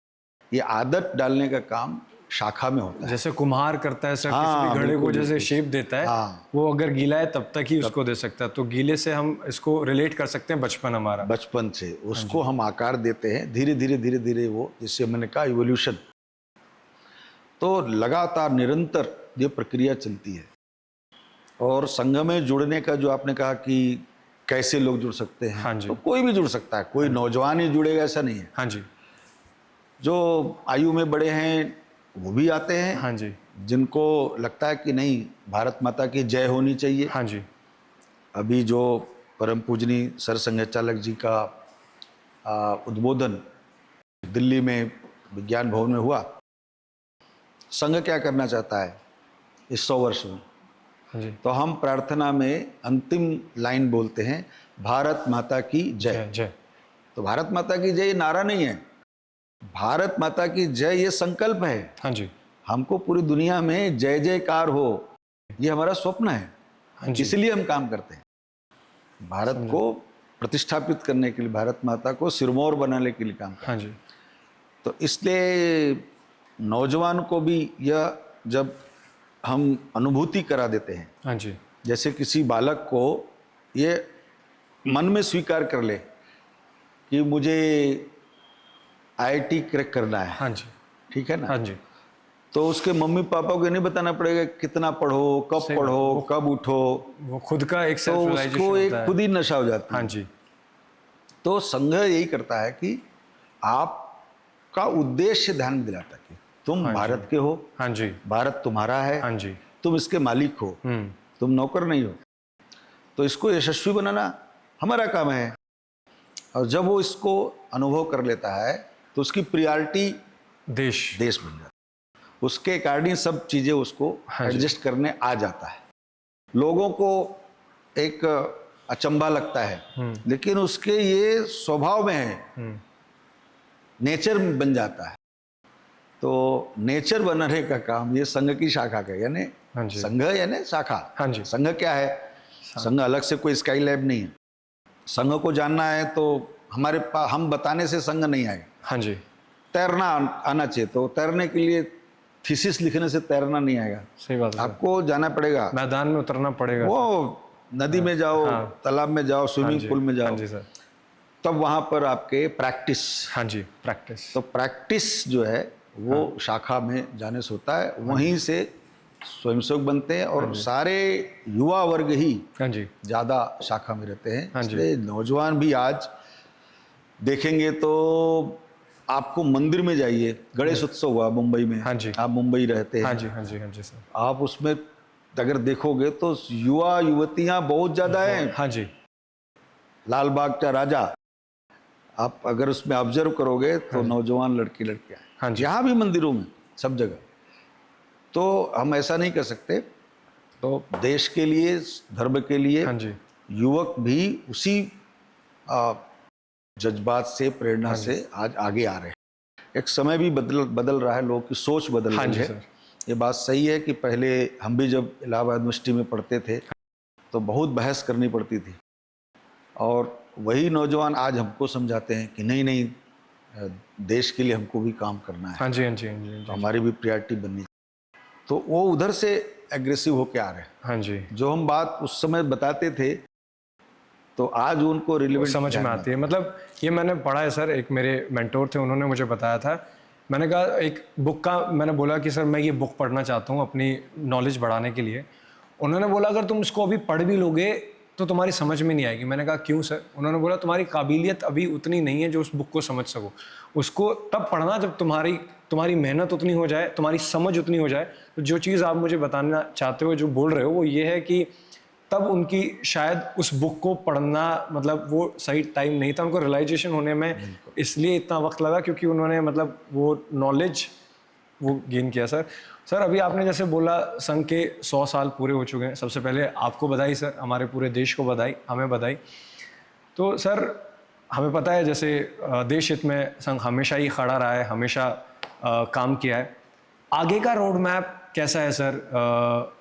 Speaker 2: ये आदत डालने का काम शाखा में होता है।
Speaker 1: जैसे कुम्हार करता है सर,
Speaker 2: हाँ,
Speaker 1: किसी भी घड़े को
Speaker 2: बिल्कुल,
Speaker 1: जैसे
Speaker 2: बिल्कुल।
Speaker 1: शेप देता है,
Speaker 2: हाँ।
Speaker 1: वो अगर गीला है तब तक ही उसको दे सकता है। तो गीले से हम इसको रिलेट कर सकते हैं बचपन हमारा।
Speaker 2: बचपन से उसको हम आकार देते हैं, धीरे धीरे वो, जिससे मैंने कहा इवोल्यूशन, तो लगातार निरंतर ये प्रक्रिया चलती है। और संघ में जुड़ने का जो आपने कहा कि कैसे लोग जुड़ सकते हैं,
Speaker 1: हाँ जी।
Speaker 2: तो कोई भी जुड़ सकता है, कोई नौजवान ही जुड़ेगा ऐसा नहीं है।
Speaker 1: हाँ जी।
Speaker 2: जो आयु में बड़े हैं वो भी आते हैं,
Speaker 1: हाँ जी।
Speaker 2: जिनको लगता है कि नहीं भारत माता की जय होनी चाहिए।
Speaker 1: हाँ जी।
Speaker 2: अभी जो परम पूजनीय सरसंघ चालक जी का उद्बोधन दिल्ली में विज्ञान भवन में हुआ, संघ क्या करना चाहता है इस 100 वर्ष में,
Speaker 1: हाँ जी।
Speaker 2: तो हम प्रार्थना में अंतिम लाइन बोलते हैं, भारत माता की जय।
Speaker 1: जय जय।
Speaker 2: तो भारत माता की जय ये नारा नहीं है, भारत माता की जय ये संकल्प है।
Speaker 1: हाँ जी।
Speaker 2: हमको पूरी दुनिया में जय जयकार हो, ये हमारा स्वप्न है।
Speaker 1: हाँ जी।
Speaker 2: इसलिए हम काम करते हैं, भारत
Speaker 1: समझा।
Speaker 2: को प्रतिष्ठापित करने के लिए, भारत माता को सिरमौर बनाने के लिए काम करते
Speaker 1: हाँ जी।
Speaker 2: हैं। तो इसलिए नौजवान को भी यह जब हम अनुभूति करा देते हैं,
Speaker 1: हाँ जी।
Speaker 2: जैसे किसी बालक को ये मन में स्वीकार कर ले कि मुझे आईआईटी क्रैक करना है,
Speaker 1: हाँ जी।
Speaker 2: ठीक है ना,
Speaker 1: हाँ जी।
Speaker 2: तो उसके मम्मी पापा को ये नहीं बताना पड़ेगा कितना पढ़ो, कब
Speaker 1: सही बात,
Speaker 2: पढ़ो, कब उठो,
Speaker 1: वो खुद का एक
Speaker 2: तो
Speaker 1: सेल्फ रियलाइजेशन
Speaker 2: उसको
Speaker 1: होता
Speaker 2: एक
Speaker 1: है।
Speaker 2: खुद ही नशा हो जाती
Speaker 1: हाँ
Speaker 2: है।
Speaker 1: जी।
Speaker 2: तो संघ यही करता है कि आपका उद्देश्य ध्यान में दिलाता है कि तुम
Speaker 1: हाँ जी।
Speaker 2: भारत के हो,
Speaker 1: हाँ जी।
Speaker 2: भारत तुम्हारा है,
Speaker 1: हाँ जी।
Speaker 2: तुम इसके मालिक हो, तुम नौकर नहीं हो। तो इसको यशस्वी बनाना हमारा काम है। और जब वो इसको अनुभव कर लेता है तो उसकी प्रियॉरिटी
Speaker 1: देश।
Speaker 2: देश बन जाता है, उसके अकॉर्डिंग सब चीज़ें उसको
Speaker 1: हाँ जी।
Speaker 2: एडजस्ट करने आ जाता है। लोगों को एक अचंभा लगता है, लेकिन उसके ये स्वभाव में है, नेचर में बन जाता है। तो नेचर बनाने का काम ये संघ की शाखा का, यानी
Speaker 1: हाँ जी।
Speaker 2: संघ यानी शाखा।
Speaker 1: हाँ जी।
Speaker 2: संघ क्या है? संघ अलग से कोई स्काई लैब नहीं है। संघ को जानना है तो हमारे पास, हम बताने से संघ नहीं आएगा।
Speaker 1: हाँ जी।
Speaker 2: तैरना आना चाहिए, तो तैरने के लिए थीसिस लिखने से तैरना नहीं आएगा,
Speaker 1: सही बात है सर।
Speaker 2: आपको जाना पड़ेगा,
Speaker 1: मैदान में उतरना पड़ेगा।
Speaker 2: वो नदी में जाओ,
Speaker 1: हाँ।
Speaker 2: तालाब में जाओ,
Speaker 1: हाँ
Speaker 2: स्विमिंग
Speaker 1: जी।
Speaker 2: पूल में
Speaker 1: हाँ
Speaker 2: जाओ,
Speaker 1: जी सर।
Speaker 2: तब वहां पर आपके प्रैक्टिस।
Speaker 1: हाँ जी, प्रैक्टिस।
Speaker 2: तो प्रैक्टिस जो है वो शाखा में जाने से होता है, वहीं से स्वयंसेवक बनते हैं। और सारे युवा वर्ग ही
Speaker 1: हाँ जी।
Speaker 2: ज़्यादा शाखा में रहते हैं।
Speaker 1: हाँ जी।
Speaker 2: इसलिए नौजवान भी आज देखेंगे तो आपको मंदिर में जाइए, गणेश उत्सव हुआ मुंबई में,
Speaker 1: हाँ जी।
Speaker 2: आप मुंबई रहते हैं,
Speaker 1: हाँ जी। हाँ जी। हाँ जी सर।
Speaker 2: आप उसमें अगर देखोगे तो युवा युवतियां बहुत ज़्यादा हैं।
Speaker 1: हाँ जी।
Speaker 2: लाल बाग का राजा, आप अगर उसमें ऑब्जर्व करोगे तो नौजवान लड़की लड़कियां हैं।
Speaker 1: हाँ जी।
Speaker 2: यहाँ भी मंदिरों में, सब जगह। तो हम ऐसा नहीं कर सकते। तो देश के लिए, धर्म के लिए
Speaker 1: हाँ जी।
Speaker 2: युवक भी उसी जज्बात से, प्रेरणा से आज आगे आ रहे हैं। एक समय भी बदल रहा है, लोगों की सोच बदल
Speaker 1: हाँ
Speaker 2: रही
Speaker 1: जी
Speaker 2: है।
Speaker 1: सर।
Speaker 2: ये बात सही है कि पहले हम भी जब इलाहाबाद यूनिवर्सिटी में पढ़ते थे तो बहुत बहस करनी पड़ती थी, और वही नौजवान आज हमको समझाते हैं कि नहीं नहीं, देश के लिए हमको भी काम करना है,
Speaker 1: हाँ जी। हाँ जी। हाँ जी।
Speaker 2: तो हमारी भी प्रायोरिटी बननी चाहिए। तो वो उधर से एग्रेसिव होके आ रहे हैं।
Speaker 1: हाँ जी।
Speaker 2: जो हम बात उस समय बताते थे तो आज उनको रिलेवेंट
Speaker 1: समझ में आती है। मतलब ये मैंने पढ़ा है सर, एक मेरे मेंटोर थे, उन्होंने मुझे बताया था। मैंने कहा एक बुक का, मैंने बोला कि सर मैं ये बुक पढ़ना चाहता हूँ अपनी नॉलेज बढ़ाने के लिए। उन्होंने बोला अगर तुम इसको अभी पढ़ भी लोगे तो तुम्हारी समझ में नहीं आएगी। मैंने कहा क्यों सर? उन्होंने बोला तुम्हारी काबिलियत अभी उतनी नहीं है जो उस बुक को समझ सको। उसको तब पढ़ना जब तुम्हारी मेहनत उतनी हो जाए, तुम्हारी समझ उतनी हो जाए। तो जो चीज़ आप मुझे बताना चाहते हो, जो बोल रहे हो, वो ये है कि तब उनकी शायद उस बुक को पढ़ना, मतलब वो सही टाइम नहीं था, उनको रियलाइजेशन होने में इसलिए इतना वक्त लगा क्योंकि उन्होंने मतलब वो नॉलेज वो गेन किया। सर अभी आपने जैसे बोला संघ के 100 साल पूरे हो चुके हैं। सबसे पहले आपको बधाई सर, हमारे पूरे देश को बधाई, हमें बधाई। तो सर हमें पता है जैसे देश हित में संघ हमेशा ही खड़ा रहा है, हमेशा काम किया है। आगे का रोड मैप कैसा है सर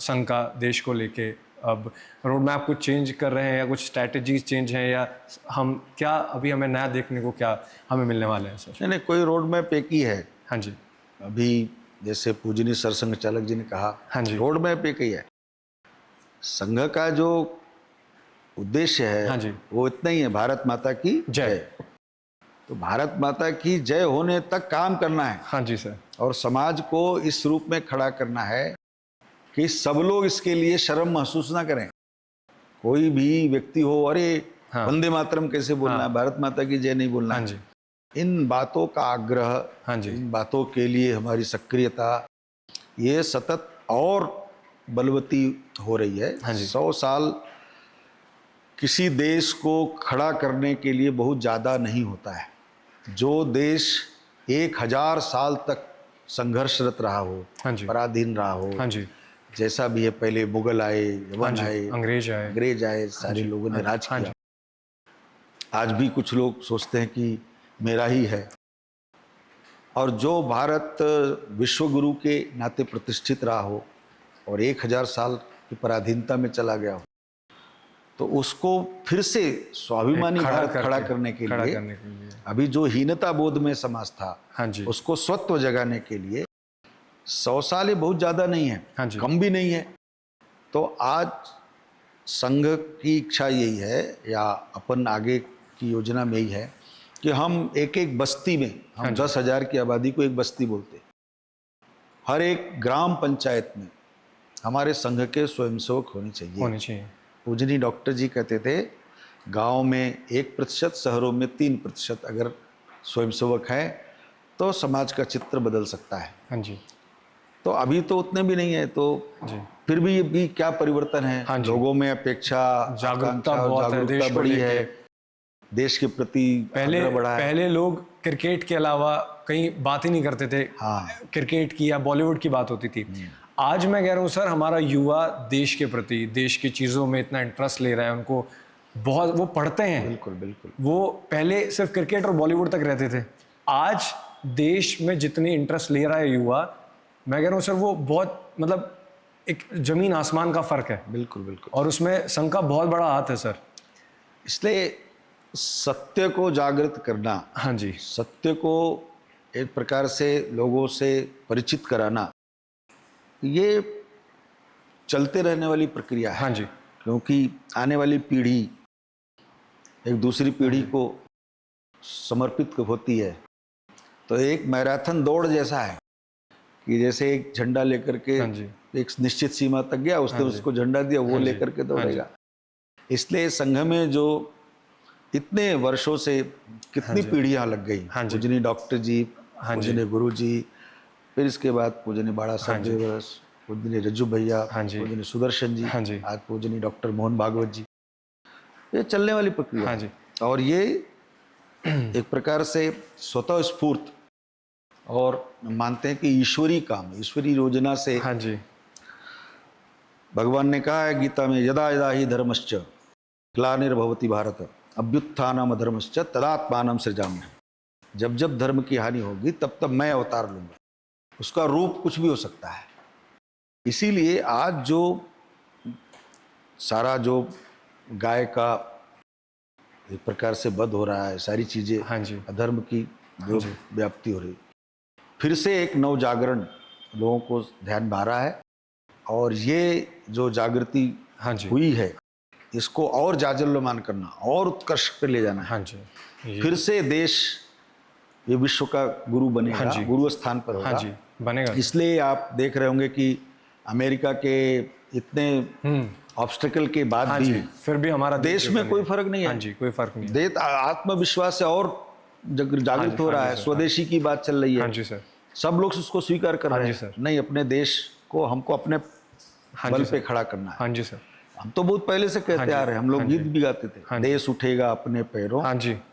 Speaker 1: संघ का देश को लेके? अब रोड मैप कुछ चेंज कर रहे हैं या कुछ स्ट्रैटेजीज चेंज हैं, या हम क्या अभी हमें नया देखने को क्या हमें मिलने वाले हैं सर?
Speaker 2: नहीं, कोई रोड मैप एक ही है।
Speaker 1: हाँ जी।
Speaker 2: अभी जैसे पूजनीय सरसंघ चालक जी ने कहा,
Speaker 1: हाँ जी।
Speaker 2: रोड मैप एक ही है। संघ का जो उद्देश्य है
Speaker 1: हाँ जी।
Speaker 2: वो इतना ही है, भारत माता की
Speaker 1: जय।
Speaker 2: जय। तो भारत माता की जय होने तक काम करना है
Speaker 1: हाँ जी सर।
Speaker 2: और समाज को इस रूप में खड़ा करना है कि सब लोग इसके लिए शर्म महसूस ना करें। कोई भी व्यक्ति हो, अरे
Speaker 1: हाँ।
Speaker 2: वंदे मातरम कैसे बोलना है, भारत माता की जय नहीं बोलना
Speaker 1: हाँ
Speaker 2: है।
Speaker 1: जी।
Speaker 2: इन बातों का आग्रह,
Speaker 1: हाँ जी।
Speaker 2: इन बातों के लिए हमारी सक्रियता ये सतत और बलवती हो रही है।
Speaker 1: हाँ जी।
Speaker 2: 100 साल किसी देश को खड़ा करने के लिए बहुत ज़्यादा नहीं होता है। जो देश 1000 साल तक संघर्षरत रहा हो,
Speaker 1: हाँ जी।
Speaker 2: पराधीन रहा हो,
Speaker 1: हाँ जी।
Speaker 2: जैसा भी है, पहले मुगल आए,
Speaker 1: हाँ
Speaker 2: यवन
Speaker 1: जी,
Speaker 2: आए,
Speaker 1: अंग्रेज आए।
Speaker 2: सारे लोगों ने राज
Speaker 1: हाँ
Speaker 2: किया।
Speaker 1: जी।
Speaker 2: आज भी कुछ लोग सोचते हैं कि मेरा ही है। और जो भारत विश्वगुरु के नाते प्रतिष्ठित रहा हो और 1000 साल की पराधीनता में चला गया हो, तो उसको फिर से स्वाभिमानी भारत खड़ा करने के लिए अभी जो हीनता बोध में समाज था,
Speaker 1: हाँ जी।
Speaker 2: उसको स्वत्व जगाने के लिए 100 साल ये बहुत ज़्यादा नहीं है,
Speaker 1: हाँ जी।
Speaker 2: कम भी नहीं है। तो आज संघ की इच्छा यही है, या अपन आगे की योजना में यही है कि हम एक एक बस्ती में, हम 10,000 की आबादी को एक बस्ती बोलते हैं, हर एक ग्राम पंचायत में हमारे संघ के स्वयंसेवक होने चाहिए। पूजनीय डॉक्टर जी कहते थे, गांव में 1%, शहरों में 3% अगर स्वयंसेवक हैं तो समाज का चित्र बदल सकता है।
Speaker 1: हाँ जी।
Speaker 2: तो अभी तो उतने भी नहीं है, तो
Speaker 1: जी।
Speaker 2: फिर भी क्या परिवर्तन है।
Speaker 1: हाँ जी।
Speaker 2: लोगों में अपेक्षा,
Speaker 1: जागरूकता
Speaker 2: आकांक्षा,
Speaker 1: बहुत है,
Speaker 2: जागरूकता
Speaker 1: देश को
Speaker 2: बड़ी
Speaker 1: लेके।
Speaker 2: है, देश के प्रति आग्रह बढ़ा है।
Speaker 1: पहले लोग क्रिकेट के अलावा कहीं बात ही नहीं करते थे।
Speaker 2: हाँ।
Speaker 1: क्रिकेट की या बॉलीवुड की बात होती थी। आज मैं कह रहा हूँ सर, हमारा युवा देश के प्रति, देश की चीज़ों में इतना इंटरेस्ट ले रहा है, उनको बहुत, वो पढ़ते हैं।
Speaker 2: बिल्कुल बिल्कुल।
Speaker 1: वो पहले सिर्फ क्रिकेट और बॉलीवुड तक रहते थे, आज देश में जितनी इंटरेस्ट ले रहा है युवा, मैं कह रहा हूँ सर, वो बहुत, मतलब एक जमीन आसमान का फर्क है।
Speaker 2: बिल्कुल बिल्कुल।
Speaker 1: और उसमें संघ का बहुत बड़ा हाथ है सर।
Speaker 2: इसलिए सत्य को जागृत करना,
Speaker 1: हाँ जी,
Speaker 2: सत्य को एक प्रकार से लोगों से परिचित कराना, ये चलते रहने वाली प्रक्रिया है।
Speaker 1: हाँ जी।
Speaker 2: क्योंकि आने वाली पीढ़ी एक दूसरी पीढ़ी को समर्पित होती है। तो एक मैराथन दौड़ जैसा है कि जैसे एक झंडा लेकर के
Speaker 1: हाँ जी।
Speaker 2: एक निश्चित सीमा तक गया, उसने उसको झंडा दिया, वो लेकर के दौड़ेगा। इसलिए संघ में जो इतने वर्षों से कितनी पीढ़ियां लग गई, पूजनीय डॉक्टर जी, पूजनीय गुरु जी, फिर इसके बाद पूजनीय बाड़ा साहब देवरस, पूजनीय रज्जू भैया, पूजनीय सुदर्शन जी, आज पूजनीय डॉक्टर मोहन भागवत जी, ये चलने वाली प्रक्रिया है। और ये एक प्रकार से स्वतः स्फूर्त, और मानते हैं कि ईश्वरीय काम, ईश्वरीय योजना से।
Speaker 1: हाँ जी।
Speaker 2: भगवान ने कहा है गीता में, यदा यदा ही धर्मश्च ग्लानिर्भवति भारत अभ्युत्थानम अधर्मश्च तदात्मानं सृजाम्यहम्। जब जब धर्म की हानि होगी तब तब मैं अवतार लूंगा। उसका रूप कुछ भी हो सकता है। इसीलिए आज जो सारा जो गाय का एक प्रकार से वध हो रहा है, सारी चीजें,
Speaker 1: हाँ जी,
Speaker 2: अधर्म की जो व्याप्ति हो रही, फिर से एक नव जागरण लोगों को ध्यान में आ रहा है। और ये जो जागृति हुई है, इसको और जाजल्यमान करना और उत्कर्ष पे ले जाना है।
Speaker 1: हाँ जी।
Speaker 2: फिर से देश ये विश्व का गुरु बनेगा, गुरु स्थान पर होगा।
Speaker 1: हाँ जी, बनेगा।
Speaker 2: इसलिए आप देख रहे होंगे कि अमेरिका के इतने ऑब्स्टेकल के बाद भी
Speaker 1: फिर भी हमारा
Speaker 2: देश में कोई फर्क नहीं है।
Speaker 1: हाँ जी, कोई फर्क नहीं है।
Speaker 2: देश आत्मविश्वास से और जागृत हो रहा है। स्वदेशी की बात चल रही है।
Speaker 1: हाँ जी सर।
Speaker 2: सब लोग उसको स्वीकार कर रहे हैं। नहीं, अपने देश को हमको अपने बल पे खड़ा करना है।
Speaker 1: हाँ जी सर।
Speaker 2: हम तो बहुत पहले से कहते आ रहे हैं, हम लोग गीत भी गाते थे, देश उठेगा अपने पैरों,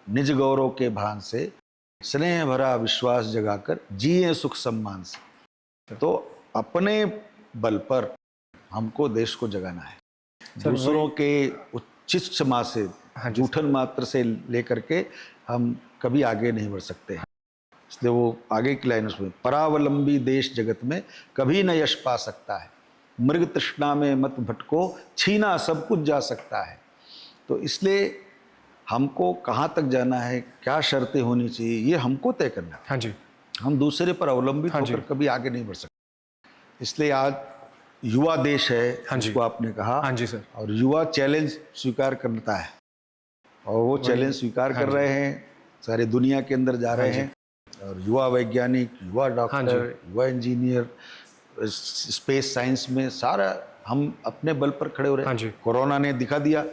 Speaker 2: निज गौरव के भान से, स्नेह भरा विश्वास जगाकर जिए सुख सम्मान से। तो अपने बल पर हमको देश को जगाना है। दूसरों के उच्छिष्ट मा से, जूठन मात्र से लेकर के हम कभी आगे नहीं बढ़ सकते हैं। इसलिए वो आगे की लाइन उसमें, परावलंबी देश जगत में कभी न यश पा सकता है, मृग तृष्णा में मत भटको, छीना सब कुछ जा सकता है। तो इसलिए हमको कहाँ तक जाना है, क्या शर्तें होनी चाहिए, ये हमको तय करना है।
Speaker 1: हाँ जी।
Speaker 2: हम दूसरे पर अवलंबित होकर कभी आगे नहीं बढ़ सकते। इसलिए आज युवा देश है, जिसको आपने कहा।
Speaker 1: हाँ जी सर।
Speaker 2: और युवा चैलेंज स्वीकार करता है, और वो चैलेंज स्वीकार कर रहे हैं। सारे दुनिया के अंदर जा रहे हैं, और युवा वैज्ञानिक, युवा डॉक्टर, युवा इंजीनियर, स्पेस साइंस में सारा हम अपने बल पर खड़े हो रहे हैं। कोरोना ने दिखा दिया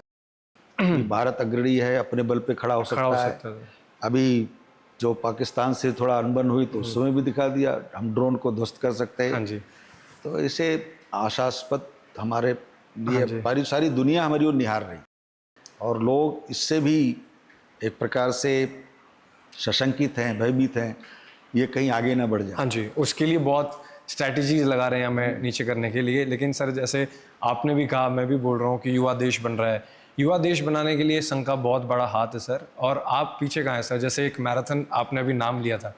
Speaker 2: कि भारत अग्रणी है, अपने बल पे खड़ा हो सकता है। अभी जो पाकिस्तान से थोड़ा अनबन हुई तो उस समय भी दिखा दिया हम ड्रोन को ध्वस्त कर सकते हैं। तो इसे आशास्पद हमारे लिए सारी दुनिया हमारी ओर निहार रही, और लोग इससे भी एक प्रकार से सशंकित हैं, भयभीत हैं, ये कहीं आगे ना बढ़ जाए।
Speaker 1: हाँ जी, उसके लिए बहुत स्ट्रैटेजीज लगा रहे हैं हमें नीचे करने के लिए। लेकिन सर, जैसे आपने भी कहा, मैं भी बोल रहा हूँ कि युवा देश बन रहा है। युवा देश बनाने के लिए संघ का बहुत बड़ा हाथ है सर, और आप पीछे कहाँ हैं सर? जैसे एक मैराथन आपने अभी नाम लिया था,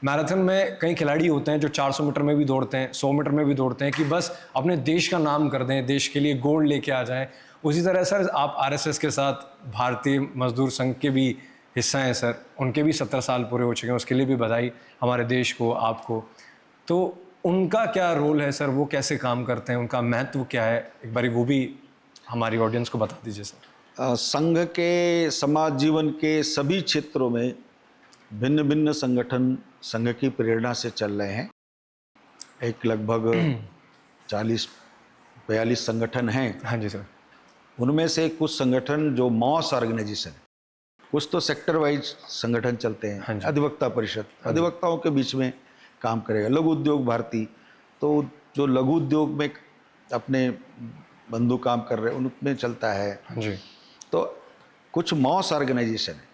Speaker 1: मैराथन में कई खिलाड़ी होते हैं जो 400 मीटर में भी दौड़ते हैं, 100 मीटर में भी दौड़ते हैं कि बस अपने देश का नाम कर दें, देश के लिए गोल्ड लेके आ जाएं। उसी तरह सर, आप आरएसएस के साथ भारतीय मजदूर संघ के भी हिस्सा हैं सर, उनके भी 17 साल पूरे हो चुके हैं, उसके लिए भी बधाई हमारे देश को, आपको। तो उनका क्या रोल है सर, वो कैसे काम करते हैं, उनका महत्व क्या है, एक बारी वो भी हमारी ऑडियंस को बता दीजिए सर।
Speaker 2: संघ के समाज जीवन के सभी क्षेत्रों में भिन्न भिन्न संगठन संघ की प्रेरणा से चल रहे हैं। एक लगभग 40-42 संगठन हैं।
Speaker 1: हाँ जी सर।
Speaker 2: उनमें से कुछ संगठन जो मॉस ऑर्गेनाइजेशन, कुछ तो सेक्टर वाइज संगठन चलते हैं।
Speaker 1: हाँ जी।
Speaker 2: अधिवक्ता परिषद अधिवक्ताओं के बीच में काम करेगा। लघु उद्योग भारती, तो जो लघु उद्योग में अपने बंधु काम कर रहे हैं उनमें चलता है।
Speaker 1: हाँ जी।
Speaker 2: तो कुछ मॉस ऑर्गेनाइजेशन है,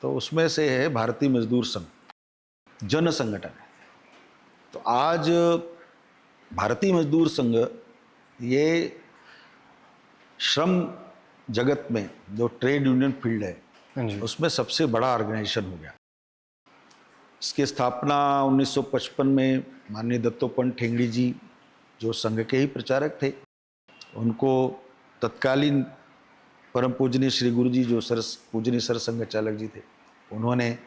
Speaker 2: तो उसमें से है भारतीय मजदूर संघ, जन संगठन है। तो आज भारतीय मजदूर संघ ये श्रम जगत में जो ट्रेड यूनियन फील्ड है,
Speaker 1: हाँ जी।
Speaker 2: उसमें सबसे बड़ा ऑर्गेनाइजेशन हो गया। इसकी स्थापना 1955 में माननीय दत्तोपंत ठेंगड़ी जी, जो संघ के ही प्रचारक थे, उनको तत्कालीन परम पूजनीय श्री गुरु जी, जो पूजनीय सर संघ चालक जी थे, उन्होंने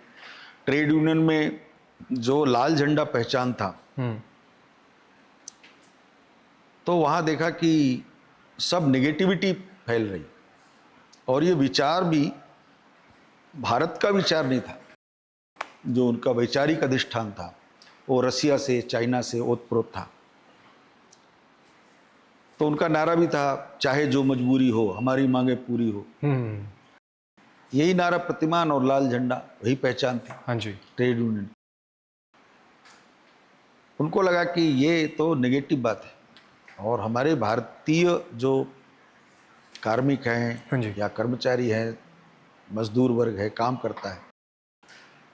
Speaker 2: ट्रेड यूनियन में जो लाल झंडा पहचान था, तो वहाँ देखा कि सब नेगेटिविटी फैल रही, और ये विचार भी भारत का विचार नहीं था। जो उनका वैचारिक अधिष्ठान था वो रसिया से, चाइना से ओतप्रोत था। तो उनका नारा भी था, चाहे जो मजबूरी हो हमारी मांगे पूरी हो। यही नारा प्रतिमान और लाल झंडा, वही पहचान थी।
Speaker 1: हाँ जी।
Speaker 2: ट्रेड यूनियन, उनको लगा कि ये तो नेगेटिव बात है, और हमारे भारतीय जो कार्मिक हैं या कर्मचारी हैं, मजदूर वर्ग है, काम करता है,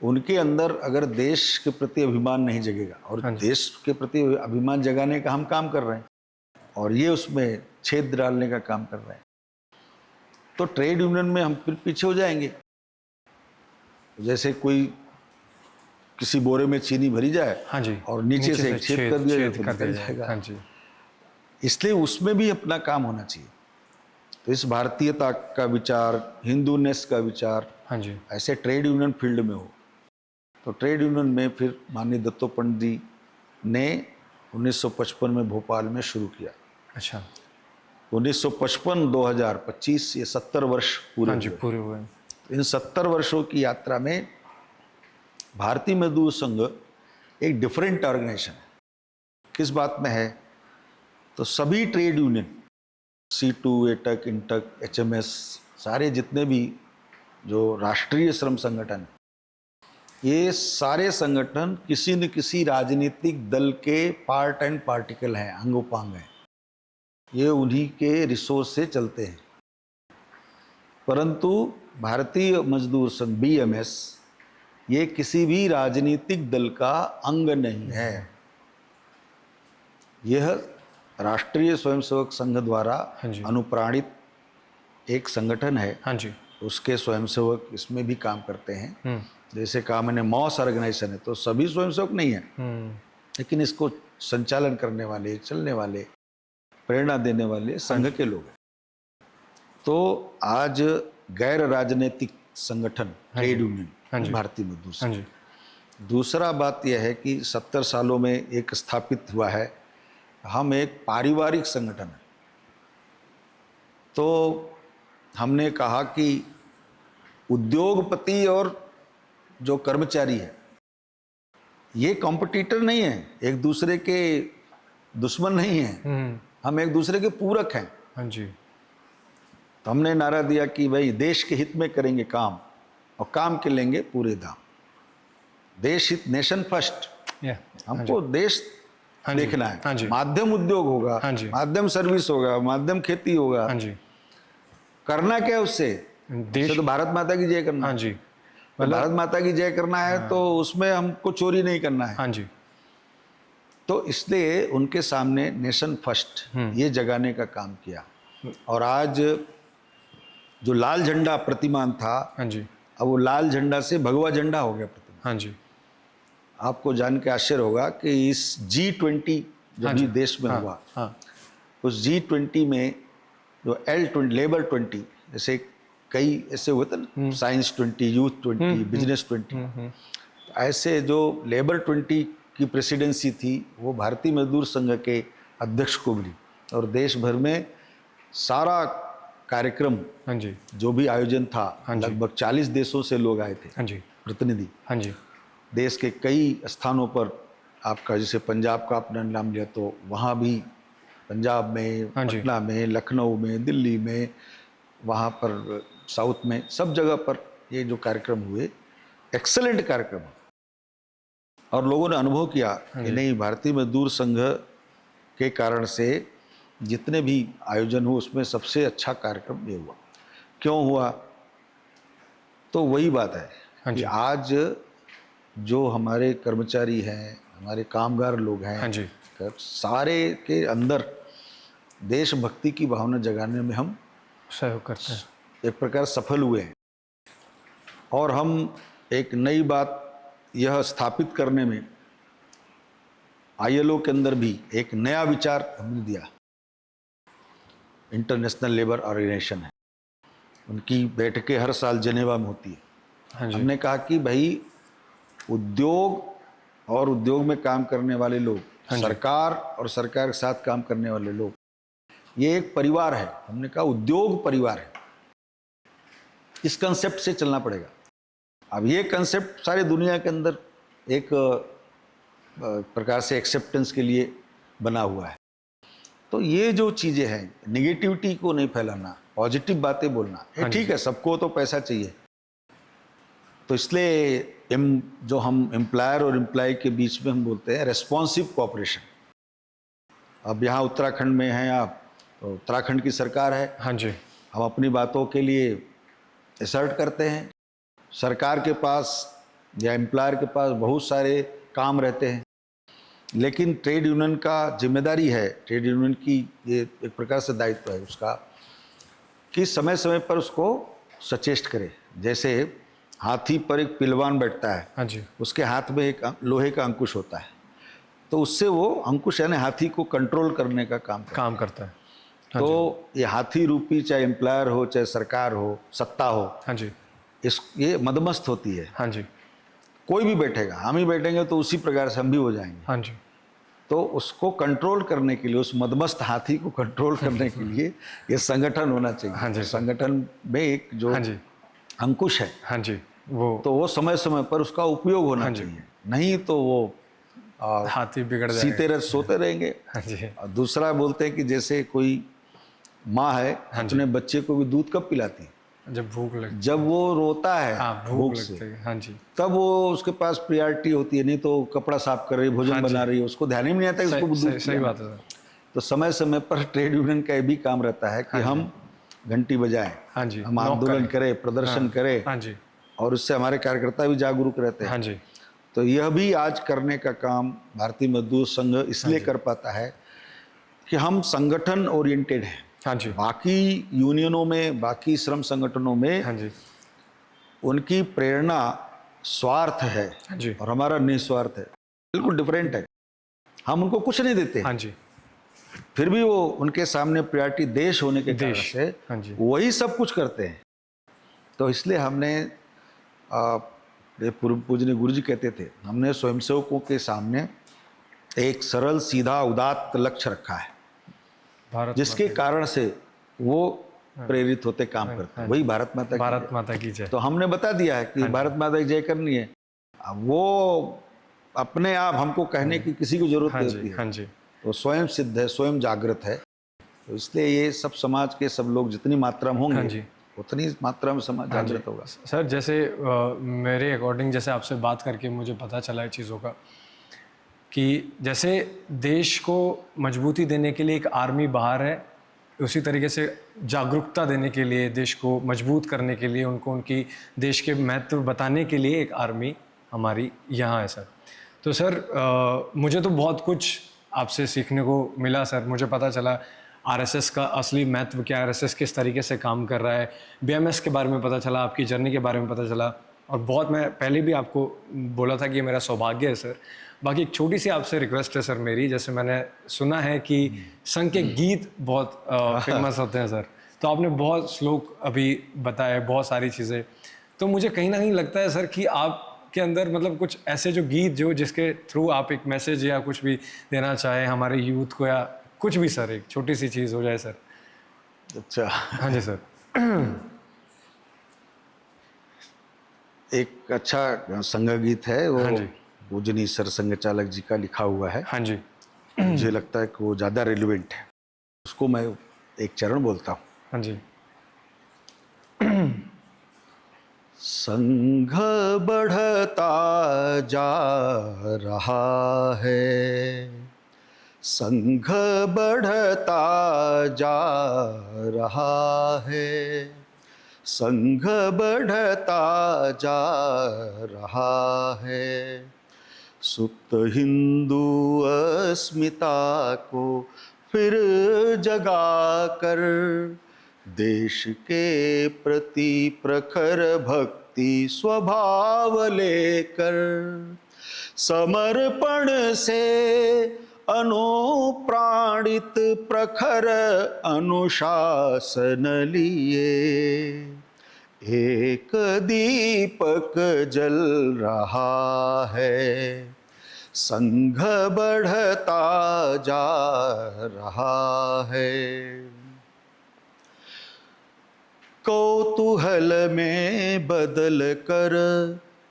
Speaker 2: उनके अंदर अगर देश के प्रति अभिमान नहीं जगेगा, और देश के प्रति अभिमान जगाने का हम काम कर रहे हैं, और ये उसमें छेद डालने का काम कर रहे हैं, तो ट्रेड यूनियन में हम फिर पीछे हो जाएंगे। जैसे कोई किसी बोरे में चीनी भरी जाए,
Speaker 1: हाँ जी,
Speaker 2: और नीचे से एक छेद कर दिया जाए तो निकल जाएगा।
Speaker 1: हाँ जी।
Speaker 2: इसलिए उसमें भी अपना काम होना चाहिए। तो इस भारतीयता का विचार, हिंदूनेस का विचार,
Speaker 1: हाँ जी,
Speaker 2: ऐसे ट्रेड यूनियन फील्ड में हो। तो ट्रेड यूनियन में फिर माननीय दत्तोपंत जी ने 1955 में भोपाल में शुरू किया।
Speaker 1: अच्छा।
Speaker 2: 1955-2025 ये 70 वर्ष पूरे हुए।
Speaker 1: पूरे हुए।
Speaker 2: इन 70 वर्षों की यात्रा में भारतीय मजदूर संघ एक डिफरेंट ऑर्गेनाइजेशन है। किस बात में है? तो सभी trade union, C2, AITUC, INTUC, HMS, सारे जितने भी जो राष्ट्रीय श्रम संगठन, ये सारे संगठन किसी न किसी राजनीतिक दल के पार्ट एंड पार्टिकल हैं, अंगोपांग हैं। ये उन्हीं के रिसोर्स से चलते हैं। परंतु भारतीय मजदूर संघ BMS ये किसी भी राजनीतिक दल का अंग नहीं है। यह राष्ट्रीय स्वयंसेवक संघ द्वारा अनुप्राणित एक संगठन है।
Speaker 1: हाँ जी।
Speaker 2: उसके स्वयंसेवक इसमें भी काम करते हैं। जैसे कहा मैंने, मॉस ऑर्गेनाइजेशन है, तो सभी स्वयंसेवक नहीं है, लेकिन इसको संचालन करने वाले, चलने वाले, प्रेरणा देने वाले संघ के लोग हैं। तो आज गैर राजनीतिक संगठन ट्रेड यूनियन भारतीय मजदूर संघ। दूसरा बात यह है कि 70 सालों में एक स्थापित हुआ है, हम एक पारिवारिक संगठन है। तो हमने कहा कि उद्योगपति और जो कर्मचारी है, ये कॉम्पिटिटर नहीं है, एक दूसरे के दुश्मन नहीं है, हम एक दूसरे के पूरक हैं।
Speaker 1: हाँ जी।
Speaker 2: तो हमने नारा दिया कि भाई देश के हित में करेंगे काम और काम के लेंगे पूरे दाम। देश हित, नेशन फर्स्ट,
Speaker 1: या
Speaker 2: हमको देश
Speaker 1: हाँ जी,
Speaker 2: देखना
Speaker 1: हाँ
Speaker 2: है।
Speaker 1: जी,
Speaker 2: माध्यम उद्योग होगा,
Speaker 1: हाँ जी,
Speaker 2: माध्यम सर्विस होगा, माध्यम खेती होगा,
Speaker 1: हाँ जी।
Speaker 2: करना क्या है उससे?
Speaker 1: देश,
Speaker 2: उससे तो भारत माता की जय करना
Speaker 1: हाँ
Speaker 2: है।
Speaker 1: जी,
Speaker 2: तो भारत माता की जय करना है तो उसमें हमको चोरी नहीं करना है।
Speaker 1: हाँ जी,
Speaker 2: तो इसलिए उनके सामने नेशन फर्स्ट ये जगाने का काम किया। और आज जो लाल झंडा प्रतिमान था,
Speaker 1: हाँ जी,
Speaker 2: अब वो लाल झंडा से भगवा झंडा हो गया प्रतिमान।
Speaker 1: हाँ जी,
Speaker 2: आपको जान के आश्चर्य होगा कि इस G20 जब
Speaker 1: हाँ
Speaker 2: भी
Speaker 1: जी,
Speaker 2: देश में
Speaker 1: हाँ,
Speaker 2: हुआ,
Speaker 1: हाँ,
Speaker 2: उस G20 में जो L20 लेबर 20, जैसे कई ऐसे हुए थे ना, साइंस 20, यूथ 20, बिजनेस 20, ऐसे जो लेबर 20 की प्रेसिडेंसी थी वो भारतीय मजदूर संघ के अध्यक्ष को मिली। और देश भर में सारा कार्यक्रम
Speaker 1: हाँ जी,
Speaker 2: जो भी आयोजन था,
Speaker 1: हाँ जी,
Speaker 2: लगभग 40 देशों से लोग आए थे,
Speaker 1: हाँ जी,
Speaker 2: प्रतिनिधि।
Speaker 1: हाँ जी,
Speaker 2: देश के कई स्थानों पर, आपका जैसे पंजाब का आपने नाम लिया तो वहाँ भी, पंजाब में,
Speaker 1: हाँ जी,
Speaker 2: पटना में, लखनऊ में, दिल्ली में, वहाँ पर साउथ में, सब जगह पर ये जो कार्यक्रम हुए, एक्सेलेंट कार्यक्रम। और लोगों ने अनुभव किया कि नहीं, भारतीय मजदूर संघ के कारण से जितने भी आयोजन हुए उसमें सबसे अच्छा कार्यक्रम ये हुआ। क्यों हुआ? तो वही बात है
Speaker 1: हाँ
Speaker 2: कि
Speaker 1: जी,
Speaker 2: आज जो हमारे कर्मचारी हैं, हमारे कामगार लोग हैं,
Speaker 1: हाँ जी,
Speaker 2: सारे के अंदर देशभक्ति की भावना जगाने में हम
Speaker 1: सहयोग करते हैं।
Speaker 2: एक प्रकार सफल हुए हैं। और हम एक नई बात यह स्थापित करने में ILO के अंदर भी एक नया विचार हमने दिया। इंटरनेशनल लेबर ऑर्गेनाइजेशन है, उनकी बैठकें हर साल जेनेवा में होती है।
Speaker 1: हाँ जी,
Speaker 2: हमने कहा कि भाई उद्योग और उद्योग में काम करने वाले लोग, सरकार और सरकार के साथ काम करने वाले लोग, ये एक परिवार है। हमने कहा उद्योग परिवार है, इस कंसेप्ट से चलना पड़ेगा। अब ये कंसेप्ट सारी दुनिया के अंदर एक प्रकार से एक्सेप्टेंस के लिए बना हुआ है। तो ये जो चीज़ें हैं, निगेटिविटी को नहीं फैलाना, पॉजिटिव बातें बोलना, ये ठीक है, सबको तो पैसा चाहिए। तो इसलिए जो हम एम्प्लॉयर और एम्प्लॉय के बीच में हम बोलते हैं रेस्पॉन्सिव कोऑपरेशन। अब यहाँ उत्तराखंड में हैं आप, तो उत्तराखंड की सरकार है,
Speaker 1: हाँ जी,
Speaker 2: हम अपनी बातों के लिए असर्ट करते हैं। सरकार के पास या एम्प्लॉयर के पास बहुत सारे काम रहते हैं, लेकिन ट्रेड यूनियन का जिम्मेदारी है, ट्रेड यूनियन की ये एक प्रकार से दायित्व है उसका, कि समय समय पर उसको सचेष्ट करे। जैसे हाथी पर एक पिलवान बैठता है,
Speaker 1: हाँ जी,
Speaker 2: उसके हाथ में एक लोहे का अंकुश होता है, तो उससे वो अंकुश यानी हाथी को कंट्रोल करने का काम
Speaker 1: करता है।
Speaker 2: तो ये हाथी रूपी, चाहे एम्प्लॉयर हो, चाहे सरकार हो, सत्ता हो,
Speaker 1: हाँ जी,
Speaker 2: ये मदमस्त होती है।
Speaker 1: हाँ जी,
Speaker 2: कोई भी बैठेगा, हम ही बैठेंगे तो उसी प्रकार से हम भी हो जाएंगे।
Speaker 1: हाँ जी,
Speaker 2: तो उसको कंट्रोल करने के लिए, उस मदमस्त हाथी को कंट्रोल करने के लिए ये संगठन होना चाहिए।
Speaker 1: हाँ जी,
Speaker 2: संगठन में एक जो
Speaker 1: हाँ जी,
Speaker 2: अंकुश है,
Speaker 1: हाँ जी, वो
Speaker 2: समय समय पर उसका उपयोग होना चाहिए, नहीं तो वो
Speaker 1: हाथी बिगड़ जाएगा।
Speaker 2: सीते रह सोते रहेंगे।
Speaker 1: हाँ जी,
Speaker 2: और दूसरा बोलते हैं कि जैसे कोई माँ है, अपने बच्चे को भी दूध कब पिलाती है?
Speaker 1: जब भूख लगती,
Speaker 2: जब वो रोता है,
Speaker 1: हाँ, भूख लगती है। हाँ जी,
Speaker 2: तब वो उसके पास प्रायोरिटी होती है, नहीं तो कपड़ा साफ कर रही है, भोजन बना रही है, उसको ध्यान ही नहीं आता है उसको दूध
Speaker 1: सही बात है सर।
Speaker 2: तो समय समय पर ट्रेड यूनियन का ये भी काम रहता है कि हम घंटी बजाएं,
Speaker 1: हाँ जी,
Speaker 2: हम आंदोलन करें, प्रदर्शन करें,
Speaker 1: हाँ जी,
Speaker 2: और उससे हमारे कार्यकर्ता भी जागरूक रहते हैं।
Speaker 1: हाँ जी,
Speaker 2: तो यह भी आज करने का काम भारतीय मजदूर संघ इसलिए कर पाता है कि हम संगठन ओरिएंटेड हैं।
Speaker 1: हाँ जी,
Speaker 2: बाकी यूनियनों में, बाकी श्रम संगठनों में
Speaker 1: हाँ जी,
Speaker 2: उनकी प्रेरणा स्वार्थ है,
Speaker 1: हाँ जी,
Speaker 2: और हमारा निस्वार्थ है, बिल्कुल डिफरेंट है। हम उनको कुछ नहीं देते,
Speaker 1: हाँ जी,
Speaker 2: फिर भी वो उनके सामने प्रायोरिटी देश होने के कारण से
Speaker 1: हाँ जी,
Speaker 2: वही सब कुछ करते हैं। तो इसलिए हमने पूर्व पूजनीय गुरु जी कहते थे, हमने स्वयंसेवकों के सामने एक सरल, सीधा, उदात्त लक्ष्य रखा है,
Speaker 1: भारत
Speaker 2: जिसके कारण से वो प्रेरित होते काम करते हैं, वही भारत माता की
Speaker 1: भारत माता की जय।
Speaker 2: तो हमने बता दिया है कि भारत माता की जय करनी है। अब वो अपने आप हमको कहने की किसी को जरूरत
Speaker 1: हाँ
Speaker 2: नहीं
Speaker 1: जी,
Speaker 2: होती है,
Speaker 1: हाँ जी,
Speaker 2: वो स्वयं सिद्ध है, स्वयं जागृत है। तो इसलिए ये सब समाज के सब लोग जितनी मात्रा में
Speaker 1: हाँ
Speaker 2: होंगे
Speaker 1: जी,
Speaker 2: उतनी मात्रा में समाज
Speaker 1: हाँ जी।
Speaker 2: जागृत होगा।
Speaker 1: सर जैसे मेरे अकॉर्डिंग, जैसे आपसे बात करके मुझे पता चला है चीज़ों का, कि जैसे देश को मजबूती देने के लिए एक आर्मी बाहर है, उसी तरीके से जागरूकता देने के लिए, देश को मजबूत करने के लिए, उनको उनकी देश के महत्व बताने के लिए एक आर्मी हमारी यहाँ है सर। तो सर मुझे तो बहुत कुछ आपसे सीखने को मिला सर। मुझे पता चला आरएसएस का असली महत्व क्या है, आरएसएस किस तरीके से काम कर रहा है, बीएमएस के बारे में पता चला, आपकी जर्नी के बारे में पता चला। और बहुत, मैं पहले भी आपको बोला था कि ये मेरा सौभाग्य है सर। बाकी एक छोटी सी आपसे रिक्वेस्ट है सर मेरी, जैसे मैंने सुना है कि संघ के गीत बहुत फेमस होते हैं सर, तो आपने बहुत श्लोक अभी बताए, बहुत सारी चीज़ें, तो मुझे कहीं ना कहीं लगता है सर कि आपके अंदर मतलब कुछ ऐसे जो गीत जो जिसके थ्रू आप एक मैसेज या कुछ भी देना चाहें हमारे यूथ को, या कुछ भी सर, एक छोटी सी चीज़ हो जाए सर।
Speaker 2: अच्छा,
Speaker 1: हाँ जी सर।
Speaker 2: एक अच्छा संघ गीत है वो,
Speaker 1: हाँ जी,
Speaker 2: पूजनीय सर संघ चालक जी का लिखा हुआ है।
Speaker 1: हाँ जी,
Speaker 2: मुझे लगता है कि वो ज़्यादा रेलिवेंट है, उसको मैं एक चरण बोलता हूँ।
Speaker 1: हाँ जी।
Speaker 2: संघ बढ़ता जा रहा है, संघ बढ़ता जा रहा है, संघ बढ़ता जा रहा है, सुप्त हिंदू अस्मिता को फिर जगा कर देश के प्रति प्रखर भक्ति स्वभाव लेकर समर्पण से अनुप्राणित प्रखर अनुशासन लिए एक दीपक जल रहा है, संघ बढ़ता जा रहा है। कौतूहल में बदल कर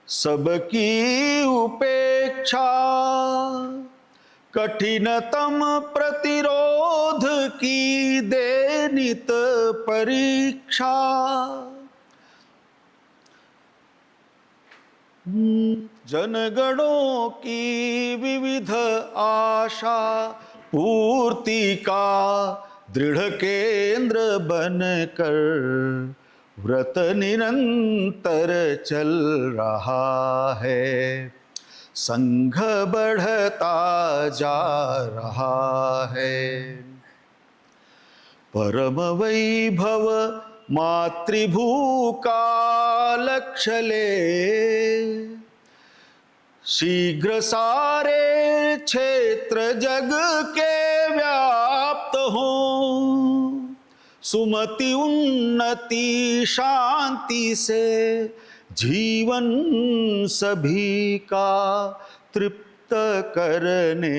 Speaker 2: सबकी उपेक्षा, कठिनतम प्रतिरोध की दे नित परीक्षा, जनगणों की विविध आशा पूर्ति का दृढ़ केंद्र बनकर व्रत निरंतर चल रहा है, संघ बढ़ता जा रहा है। परम वैभव मातृभू का लक्ष्य ले शीघ्र सारे क्षेत्र जग के व्याप्त हों, सुमति उन्नति शांति से जीवन सभी का तृप्त करने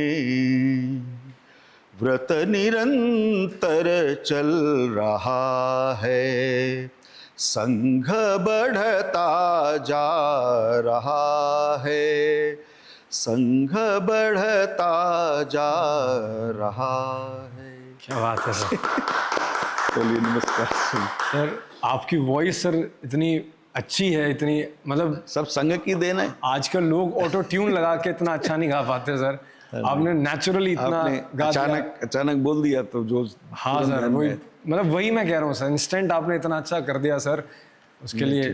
Speaker 2: व्रत निरंतर चल रहा है, संघ बढ़ता जा रहा है, संघ बढ़ता जा रहा है।
Speaker 1: क्या बात है सर।
Speaker 2: चलिए नमस्कार।
Speaker 1: सर आपकी वॉइस सर इतनी अच्छी है, इतनी मतलब
Speaker 2: सब संघ की देन है।
Speaker 1: आजकल लोग ऑटो ट्यून लगा के इतना अच्छा नहीं गा पाते सर, आपने नेचुरली इतना
Speaker 2: आपने
Speaker 1: गा दिया।
Speaker 2: अचानक बोल दिया तो जो
Speaker 1: हाँ सर, वही मतलब वही मैं कह रहा हूँ सर, इंस्टेंट आपने इतना अच्छा कर दिया सर, उसके लिए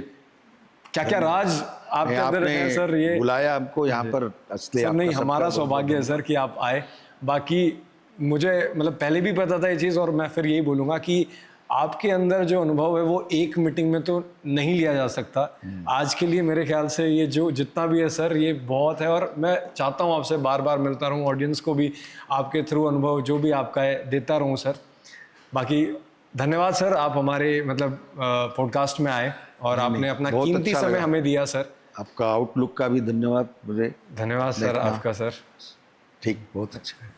Speaker 1: क्या क्या राज आपके अंदर है सर। ये
Speaker 2: बुलाया हमको यहाँ पर, असली
Speaker 1: सर नहीं, हमारा सौभाग्य है सर कि आप आए। बाकी मुझे मतलब पहले भी पता था ये चीज़, और मैं फिर यही बोलूँगा कि आपके अंदर जो अनुभव है वो एक मीटिंग में तो नहीं लिया जा सकता। आज के लिए मेरे ख्याल से ये जो जितना भी है सर ये बहुत है, और मैं चाहता हूँ आपसे बार बार मिलता रहूँ, ऑडियंस को भी आपके थ्रू अनुभव जो भी आपका है देता रहूँ सर। बाकी धन्यवाद सर, आप हमारे मतलब पॉडकास्ट में आए और आपने अपना कीमती समय हमें दिया सर।
Speaker 2: आपका आउटलुक का भी धन्यवाद मुझे।
Speaker 1: धन्यवाद सर आपका सर।
Speaker 2: ठीक, बहुत अच्छा है।